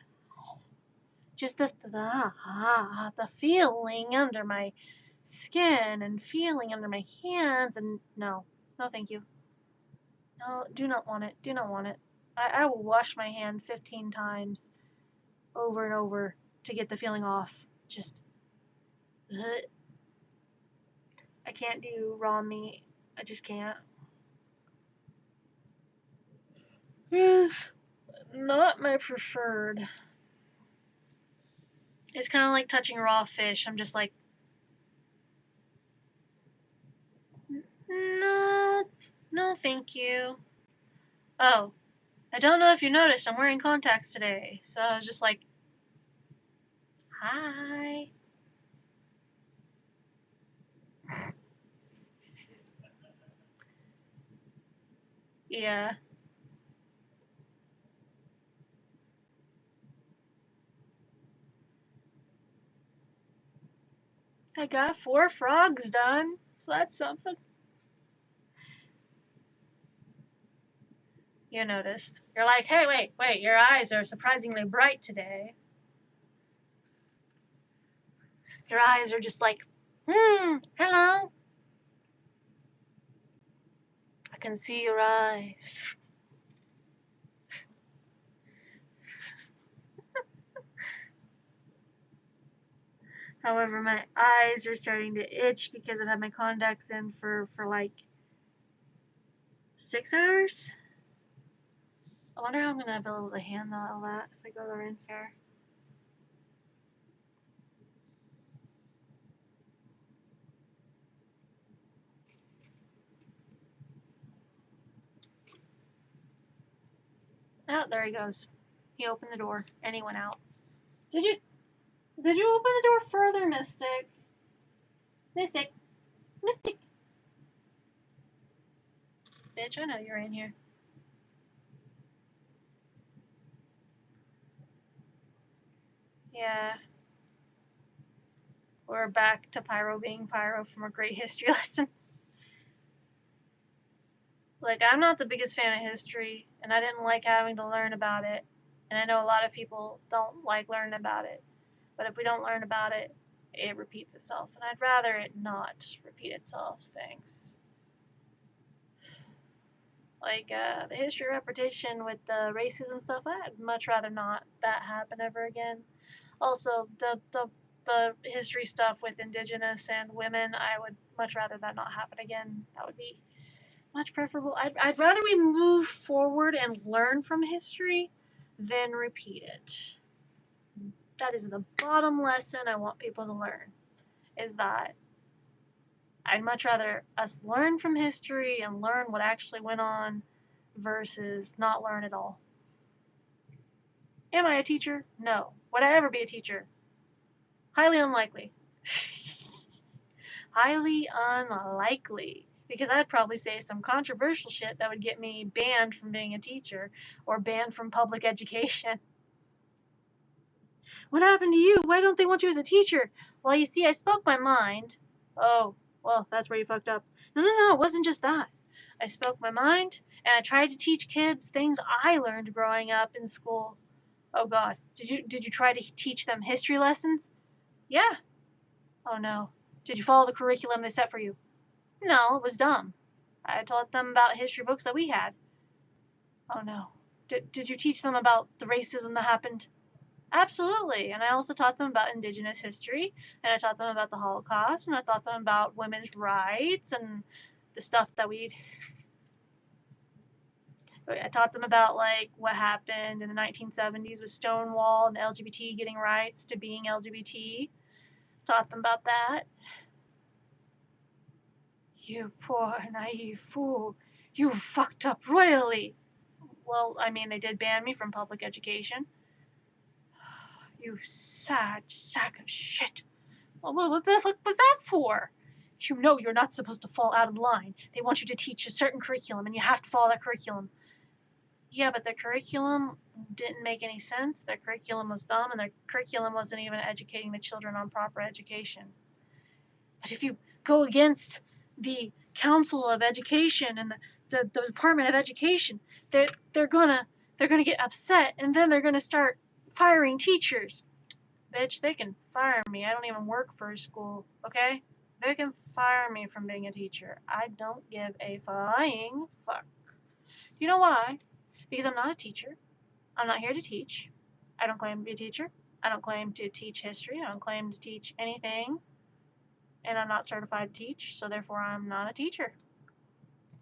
the feeling under my skin and feeling under my hands, and no thank you. No, do not want it. Do not want it. I will wash my hand 15 times over and over to get the feeling off. Just I can't do raw meat. I just can't. Not my preferred. It's kind of like touching raw fish. I'm just like, no, thank you. Oh, I don't know if you noticed, I'm wearing contacts today. So I was just like, hi. Yeah. I got 4 frogs done, so that's something. You noticed. You're like, hey, wait, your eyes are surprisingly bright today. Your eyes are just like, hello. I can see your eyes. However, my eyes are starting to itch because I've had my contacts in for like 6 hours. I wonder how I'm gonna be able to handle all that if I go to the Ren Fair. Oh, there he goes. He opened the door and he went out. Did you open the door further, Mystic? Mystic. Bitch, I know you're in here. Yeah. We're back to Pyro being Pyro from a great history lesson. Like, I'm not the biggest fan of history, and I didn't like having to learn about it. And I know a lot of people don't like learning about it. But if we don't learn about it, it repeats itself. And I'd rather it not repeat itself. Thanks. Like, the history repetition with the races and stuff, I'd much rather not that happen ever again. Also, the history stuff with indigenous and women, I would much rather that not happen again. That would be much preferable. I'd rather we move forward and learn from history than repeat it. That is the bottom lesson I want people to learn, is that I'd much rather us learn from history and learn what actually went on versus not learn at all. Am I a teacher? No. Would I ever be a teacher? Highly unlikely. highly unlikely. Because I'd probably say some controversial shit that would get me banned from being a teacher or banned from public education. What happened to you? Why don't they want you as a teacher? Well, you see, I spoke my mind. Oh, well, that's where you fucked up. No, it wasn't just that. I spoke my mind, and I tried to teach kids things I learned growing up in school. Oh God, did you try to teach them history lessons? Yeah. Oh no. Did you follow the curriculum they set for you? No, it was dumb. I taught them about history books that we had. Oh no. Did you teach them about the racism that happened? Absolutely. And I also taught them about Indigenous history, and I taught them about the Holocaust, and I taught them about women's rights and the stuff that I taught them about like what happened in the 1970s with Stonewall and LGBT getting rights to being LGBT. Taught them about that. You poor naive fool. You fucked up royally. Well, I mean, they did ban me from public education. You sad sack of shit. Well, what the fuck was that for? You know you're not supposed to fall out of line. They want you to teach a certain curriculum, and you have to follow that curriculum. Yeah, but their curriculum didn't make any sense. Their curriculum was dumb, and their curriculum wasn't even educating the children on proper education. But if you go against the Council of Education and the Department of Education, they're gonna get upset, and then they're gonna start firing teachers. Bitch, they can fire me. I don't even work for a school, okay? They can fire me from being a teacher. I don't give a flying fuck. You know why? Because I'm not a teacher. I'm not here to teach. I don't claim to be a teacher. I don't claim to teach history. I don't claim to teach anything. And I'm not certified to teach, so therefore I'm not a teacher.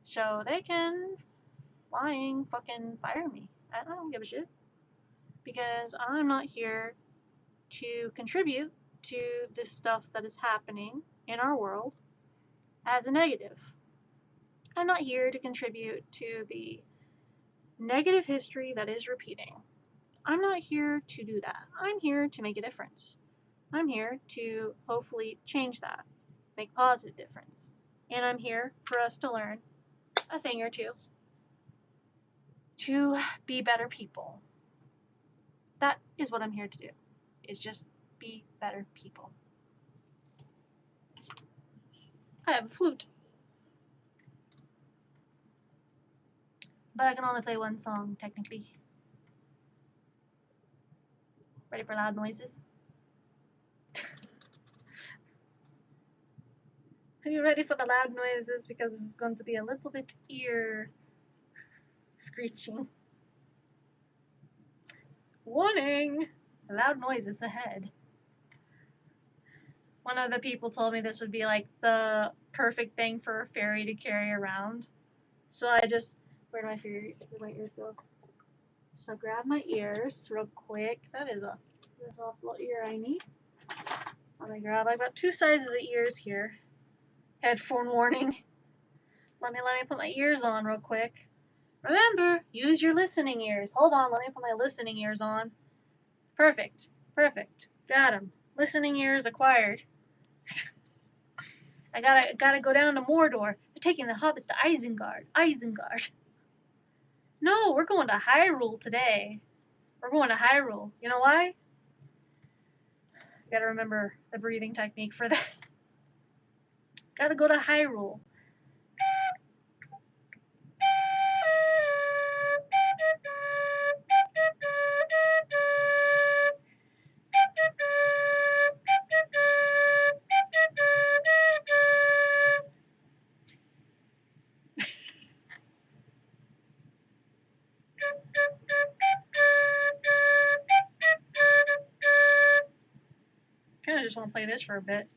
So they can flying fucking fire me. I don't give a shit. Because I'm not here to contribute to this stuff that is happening in our world as a negative. I'm not here to contribute to the negative history that is repeating. I'm not here to do that. I'm here to make a difference. I'm here to hopefully change that, make positive difference. And I'm here for us to learn a thing or two to be better people. That is what I'm here to do, is just be better people. I have a flute. But I can only play one song, technically. Ready for loud noises? Are you ready for the loud noises? Because it's going to be a little bit ear screeching. Warning! Loud noises ahead. One of the people told me this would be like the perfect thing for a fairy to carry around. So I just, where do my ears go? So grab my ears real quick. That is a soft little ear I need. Let me grab, I've got two sizes of ears here. Headphone warning. Let me put my ears on real quick. Remember, use your listening ears. Hold on, let me put my listening ears on. Perfect. Got 'em. Listening ears acquired. I gotta go down to Mordor. We're taking the hobbits to Isengard. No, we're going to Hyrule today. We're going to Hyrule. You know why? Gotta remember the breathing technique for this. Gotta go to Hyrule. Kinda just want to play this for a bit.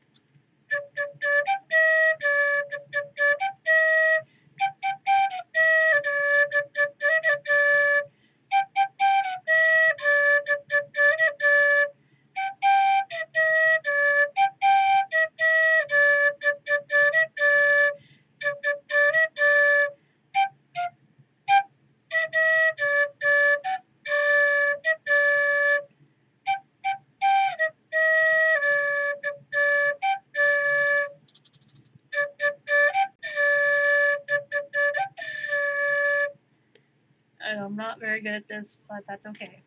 not very good at this, but that's okay.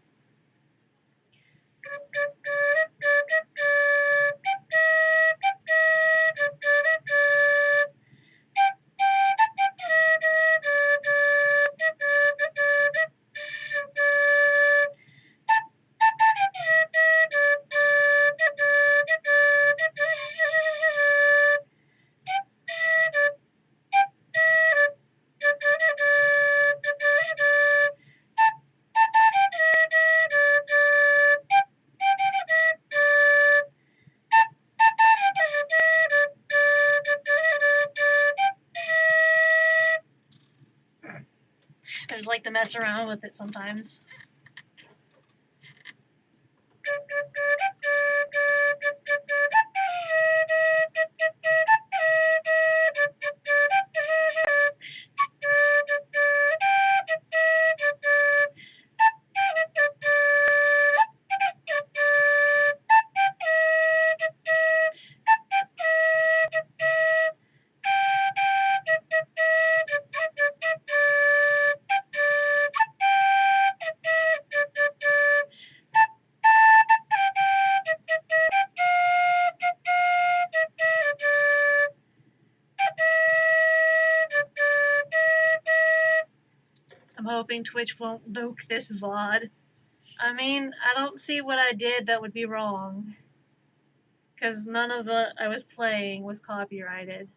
I just like to mess around with it sometimes. I'm hoping Twitch won't nuke this VOD. I mean, I don't see what I did that would be wrong. Because none of the I was playing was copyrighted.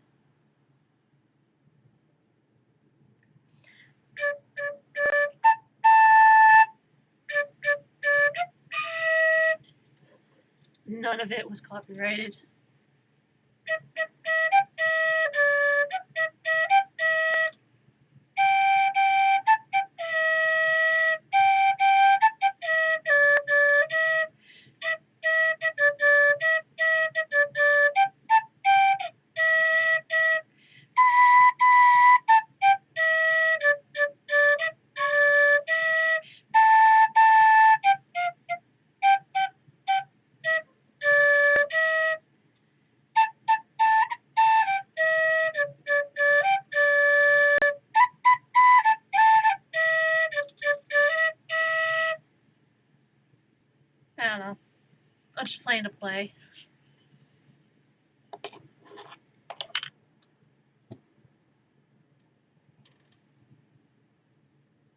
None of it was copyrighted. I don't know. I'm just playing to play.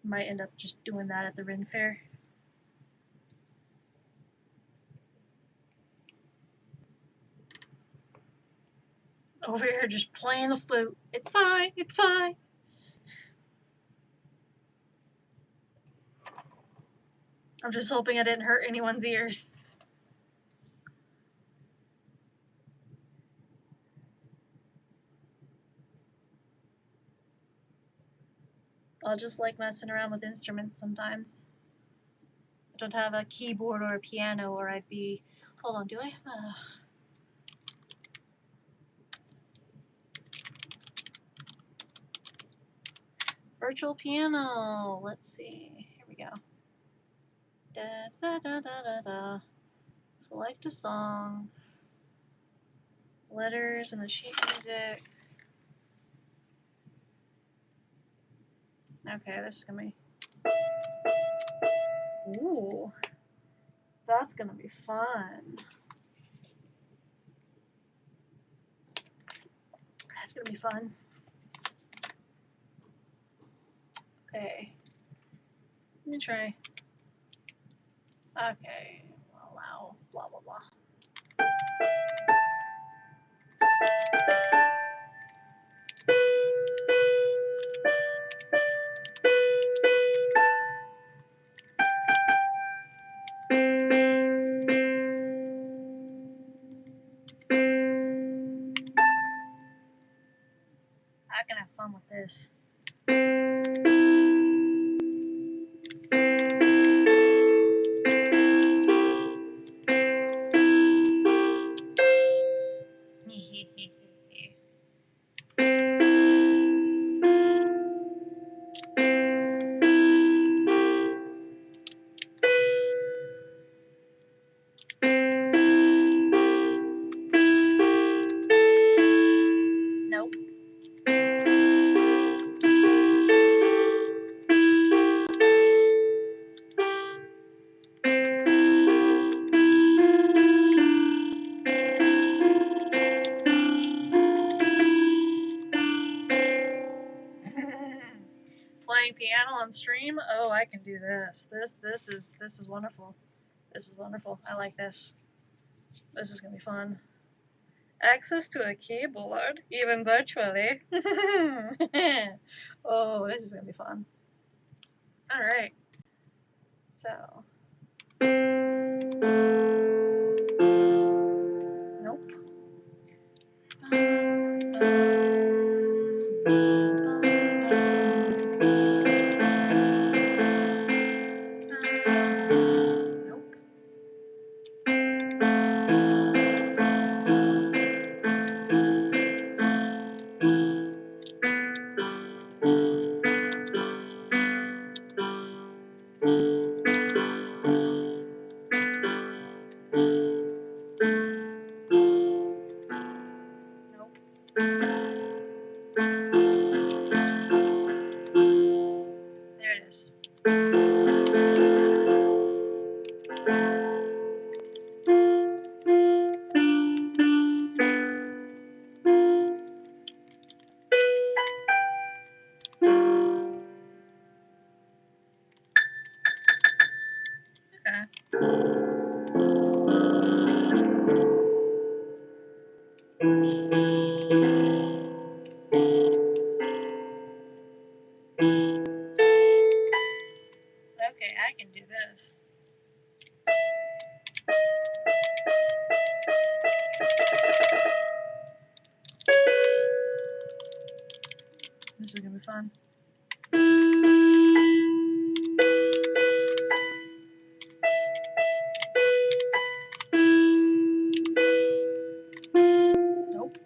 Might end up just doing that at the Ren Fair. Over here just playing the flute. It's fine, it's fine. I'm just hoping I didn't hurt anyone's ears. I'll just like messing around with instruments sometimes. I don't have a keyboard or a piano, or I'd be. Hold on, do I have a. Virtual piano. Let's see. Here we go. Da da da da da da. Select a song. Letters and the sheet music. Okay, this is gonna be. Ooh. That's gonna be fun. That's gonna be fun. Okay. Let me try. Okay. Allow. Blah blah blah. I can have fun with this. Nope. on stream. Oh, I can do this. This is wonderful. This is wonderful. I like this. This is gonna be fun. Access to a keyboard, even virtually. Oh, this is gonna be fun. All right. So. Nope. Nope. Nope. There it is. Okay. Okay, I can do this. This is gonna be fun. Nope.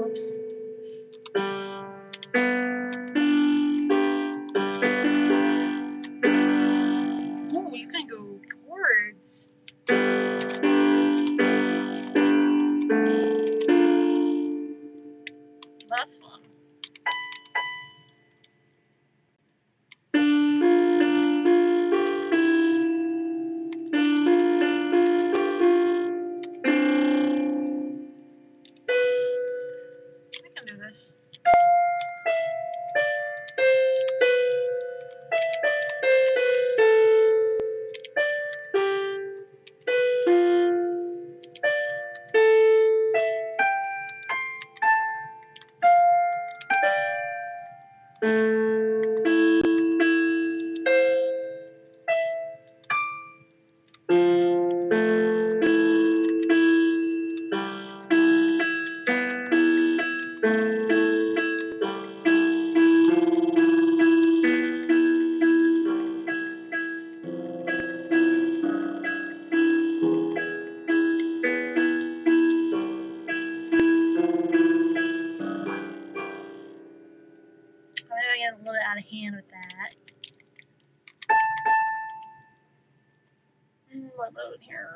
Oops. Oh, you can go chords. That's fun. I can do this. I get a little bit out of hand with that. What mode here?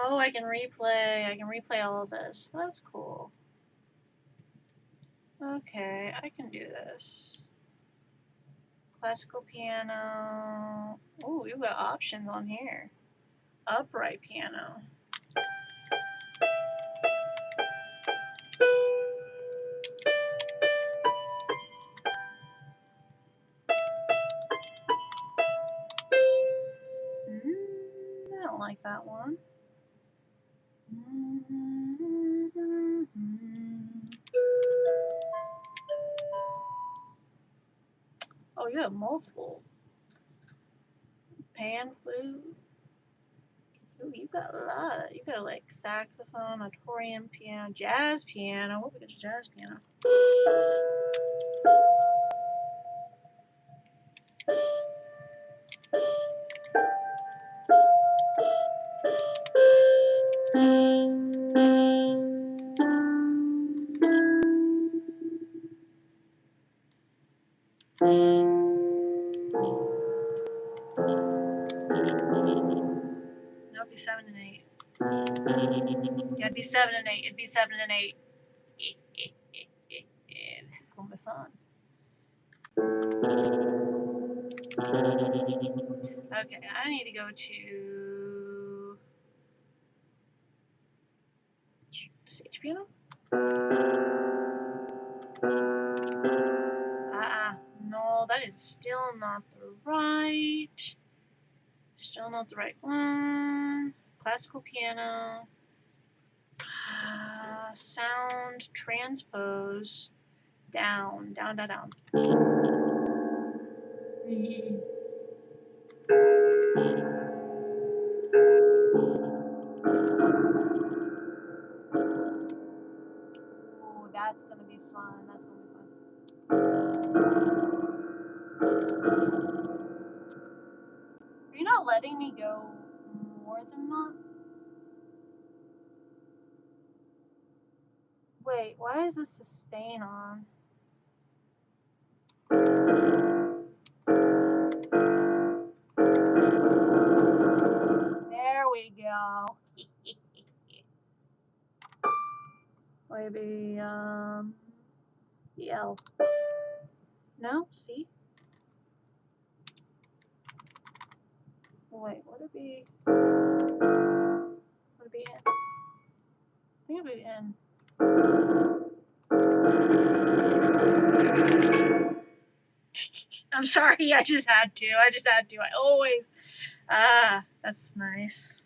Oh, I can replay. I can replay all of this. That's cool. Okay, I can do this. Classical piano. Oh, you've got options on here. Upright piano. I don't like that one. Oh, you have multiple. Pan flute. Ooh, you got a lot. You got like saxophone, auditorium piano, jazz piano. What we got? Jazz piano. That'll be 7 and 8. Yeah, it'd be 7 and 8. It'd be 7 and 8. This is gonna be fun. Okay, I need to go to Sage Piano. No, that is still not the right. Still not the right one. Classical piano. Sound transpose. Down, down, down, down. Ooh, that's gonna be fun. That's gonna be fun. Are you not letting me go more than that? Wait, why is the sustain on? There we go. Maybe, L. No? C? Wait, would it be? Would it be N? I think it would be N. I'm sorry, I just had to. I always. That's nice.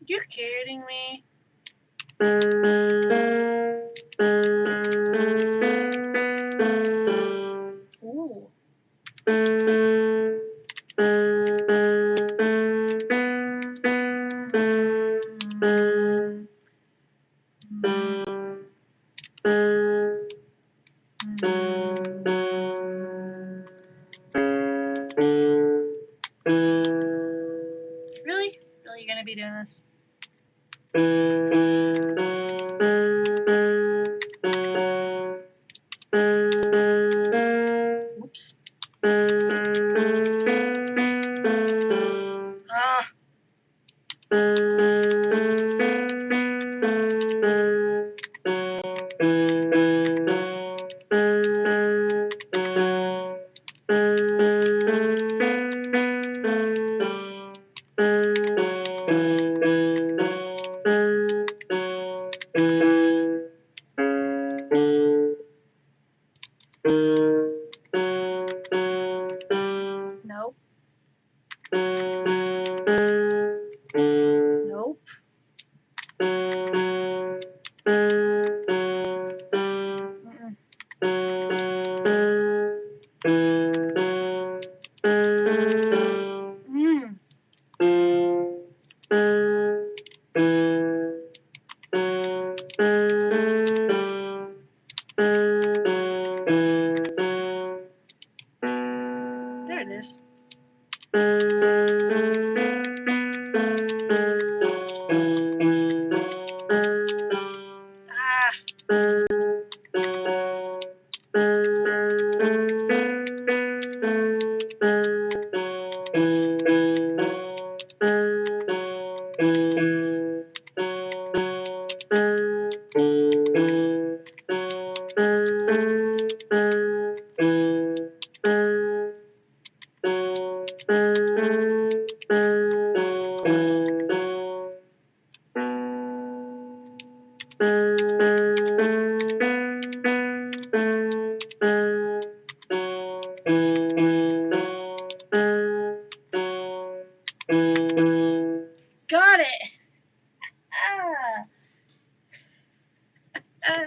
You kidding me? Ooh. Really? Really, you gonna be doing this? Whoops. Ah. Nope. Nope.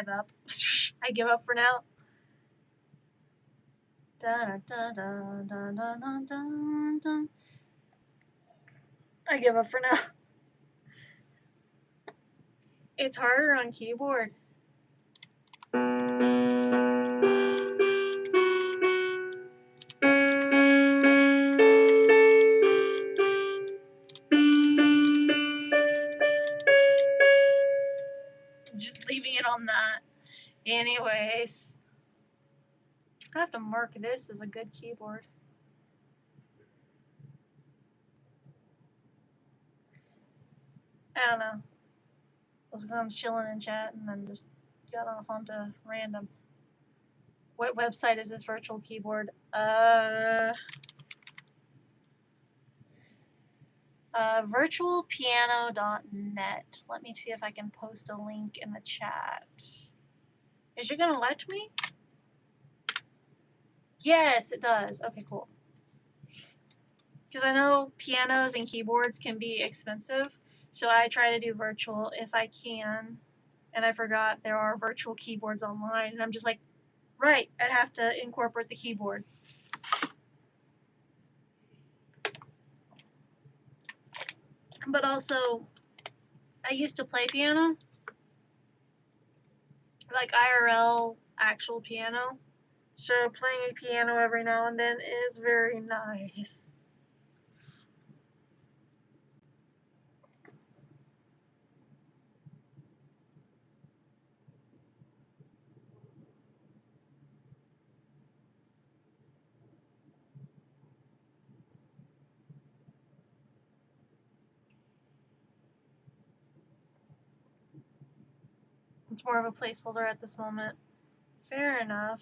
give up. I give up for now. Dun, dun, dun, dun, dun, dun, dun, dun. I give up for now. It's harder on keyboard. Just leaving it on that. Anyways, I have to mark this as a good keyboard. I don't know. I was going chilling and chatting and just got off onto random. What website is this virtual keyboard? Virtualpiano.net. Let me see if I can post a link in the chat. Is it gonna let me? Yes, it does. Okay, cool. Because I know pianos and keyboards can be expensive, so I try to do virtual if I can. And I forgot there are virtual keyboards online, and I'm just like, right, I'd have to incorporate the keyboard. But also, I used to play piano, like IRL actual piano. So playing a piano every now and then is very nice. It's more of a placeholder at this moment. Fair enough.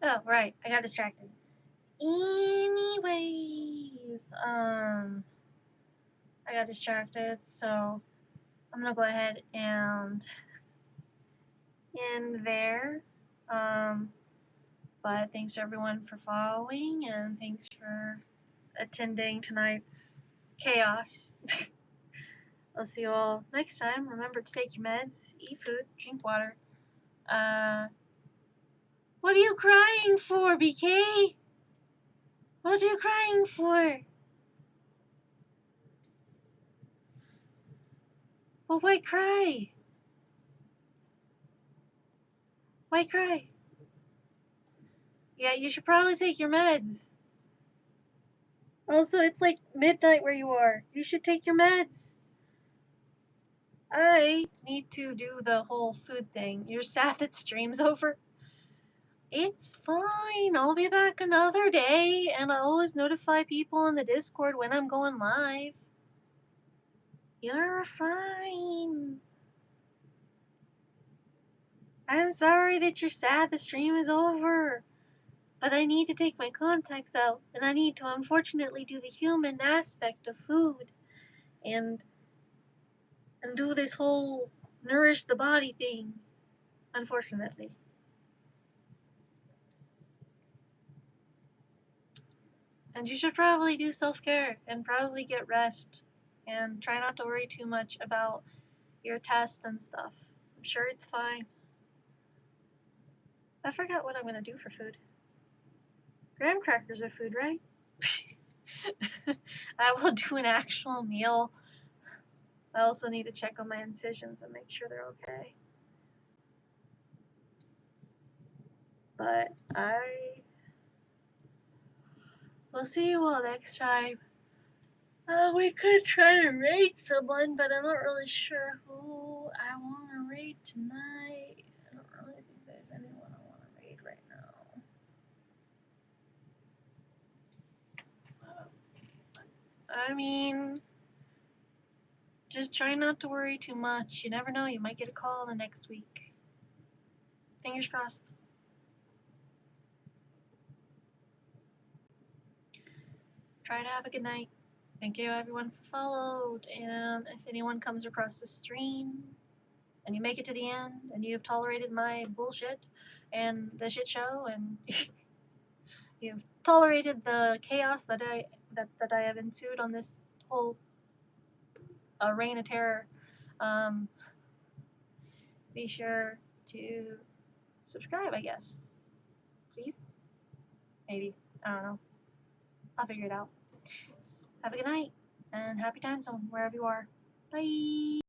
Oh, right. I got distracted. Anyways, I got distracted, so I'm gonna go ahead and end there. But thanks everyone for following, and thanks for attending tonight's chaos. I'll see you all next time. Remember to take your meds, eat food, drink water. What are you crying for, BK? What are you crying for? Well, why cry? Why cry? Yeah, you should probably take your meds. Also, it's like midnight where you are. You should take your meds. I need to do the whole food thing. You're sad that stream's over? It's fine. I'll be back another day, and I always notify people in the Discord when I'm going live. You're fine. I'm sorry that you're sad the stream is over. But I need to take my contacts out, and I need to unfortunately do the human aspect of food, and do this whole nourish the body thing, unfortunately. And you should probably do self-care and probably get rest and try not to worry too much about your test and stuff. I'm sure it's fine. I forgot what I'm gonna do for food. Graham crackers are food, right? I will do an actual meal. I also need to check on my incisions and make sure they're okay. But we'll see you all next time. We could try to raid someone, but I'm not really sure who I want to raid tonight. I don't really think there's anyone I want to raid right now. I mean, just try not to worry too much. You never know, you might get a call the next week. Fingers crossed. try to have a good night. Thank you everyone for followed, and if anyone comes across the stream and you make it to the end and you've tolerated my bullshit and the shit show and you've tolerated the chaos that I have ensued on this whole reign of terror, um, be sure to subscribe, I guess. Please? Maybe. I don't know. I'll figure it out. Have a good night and happy time zone wherever you are. Bye.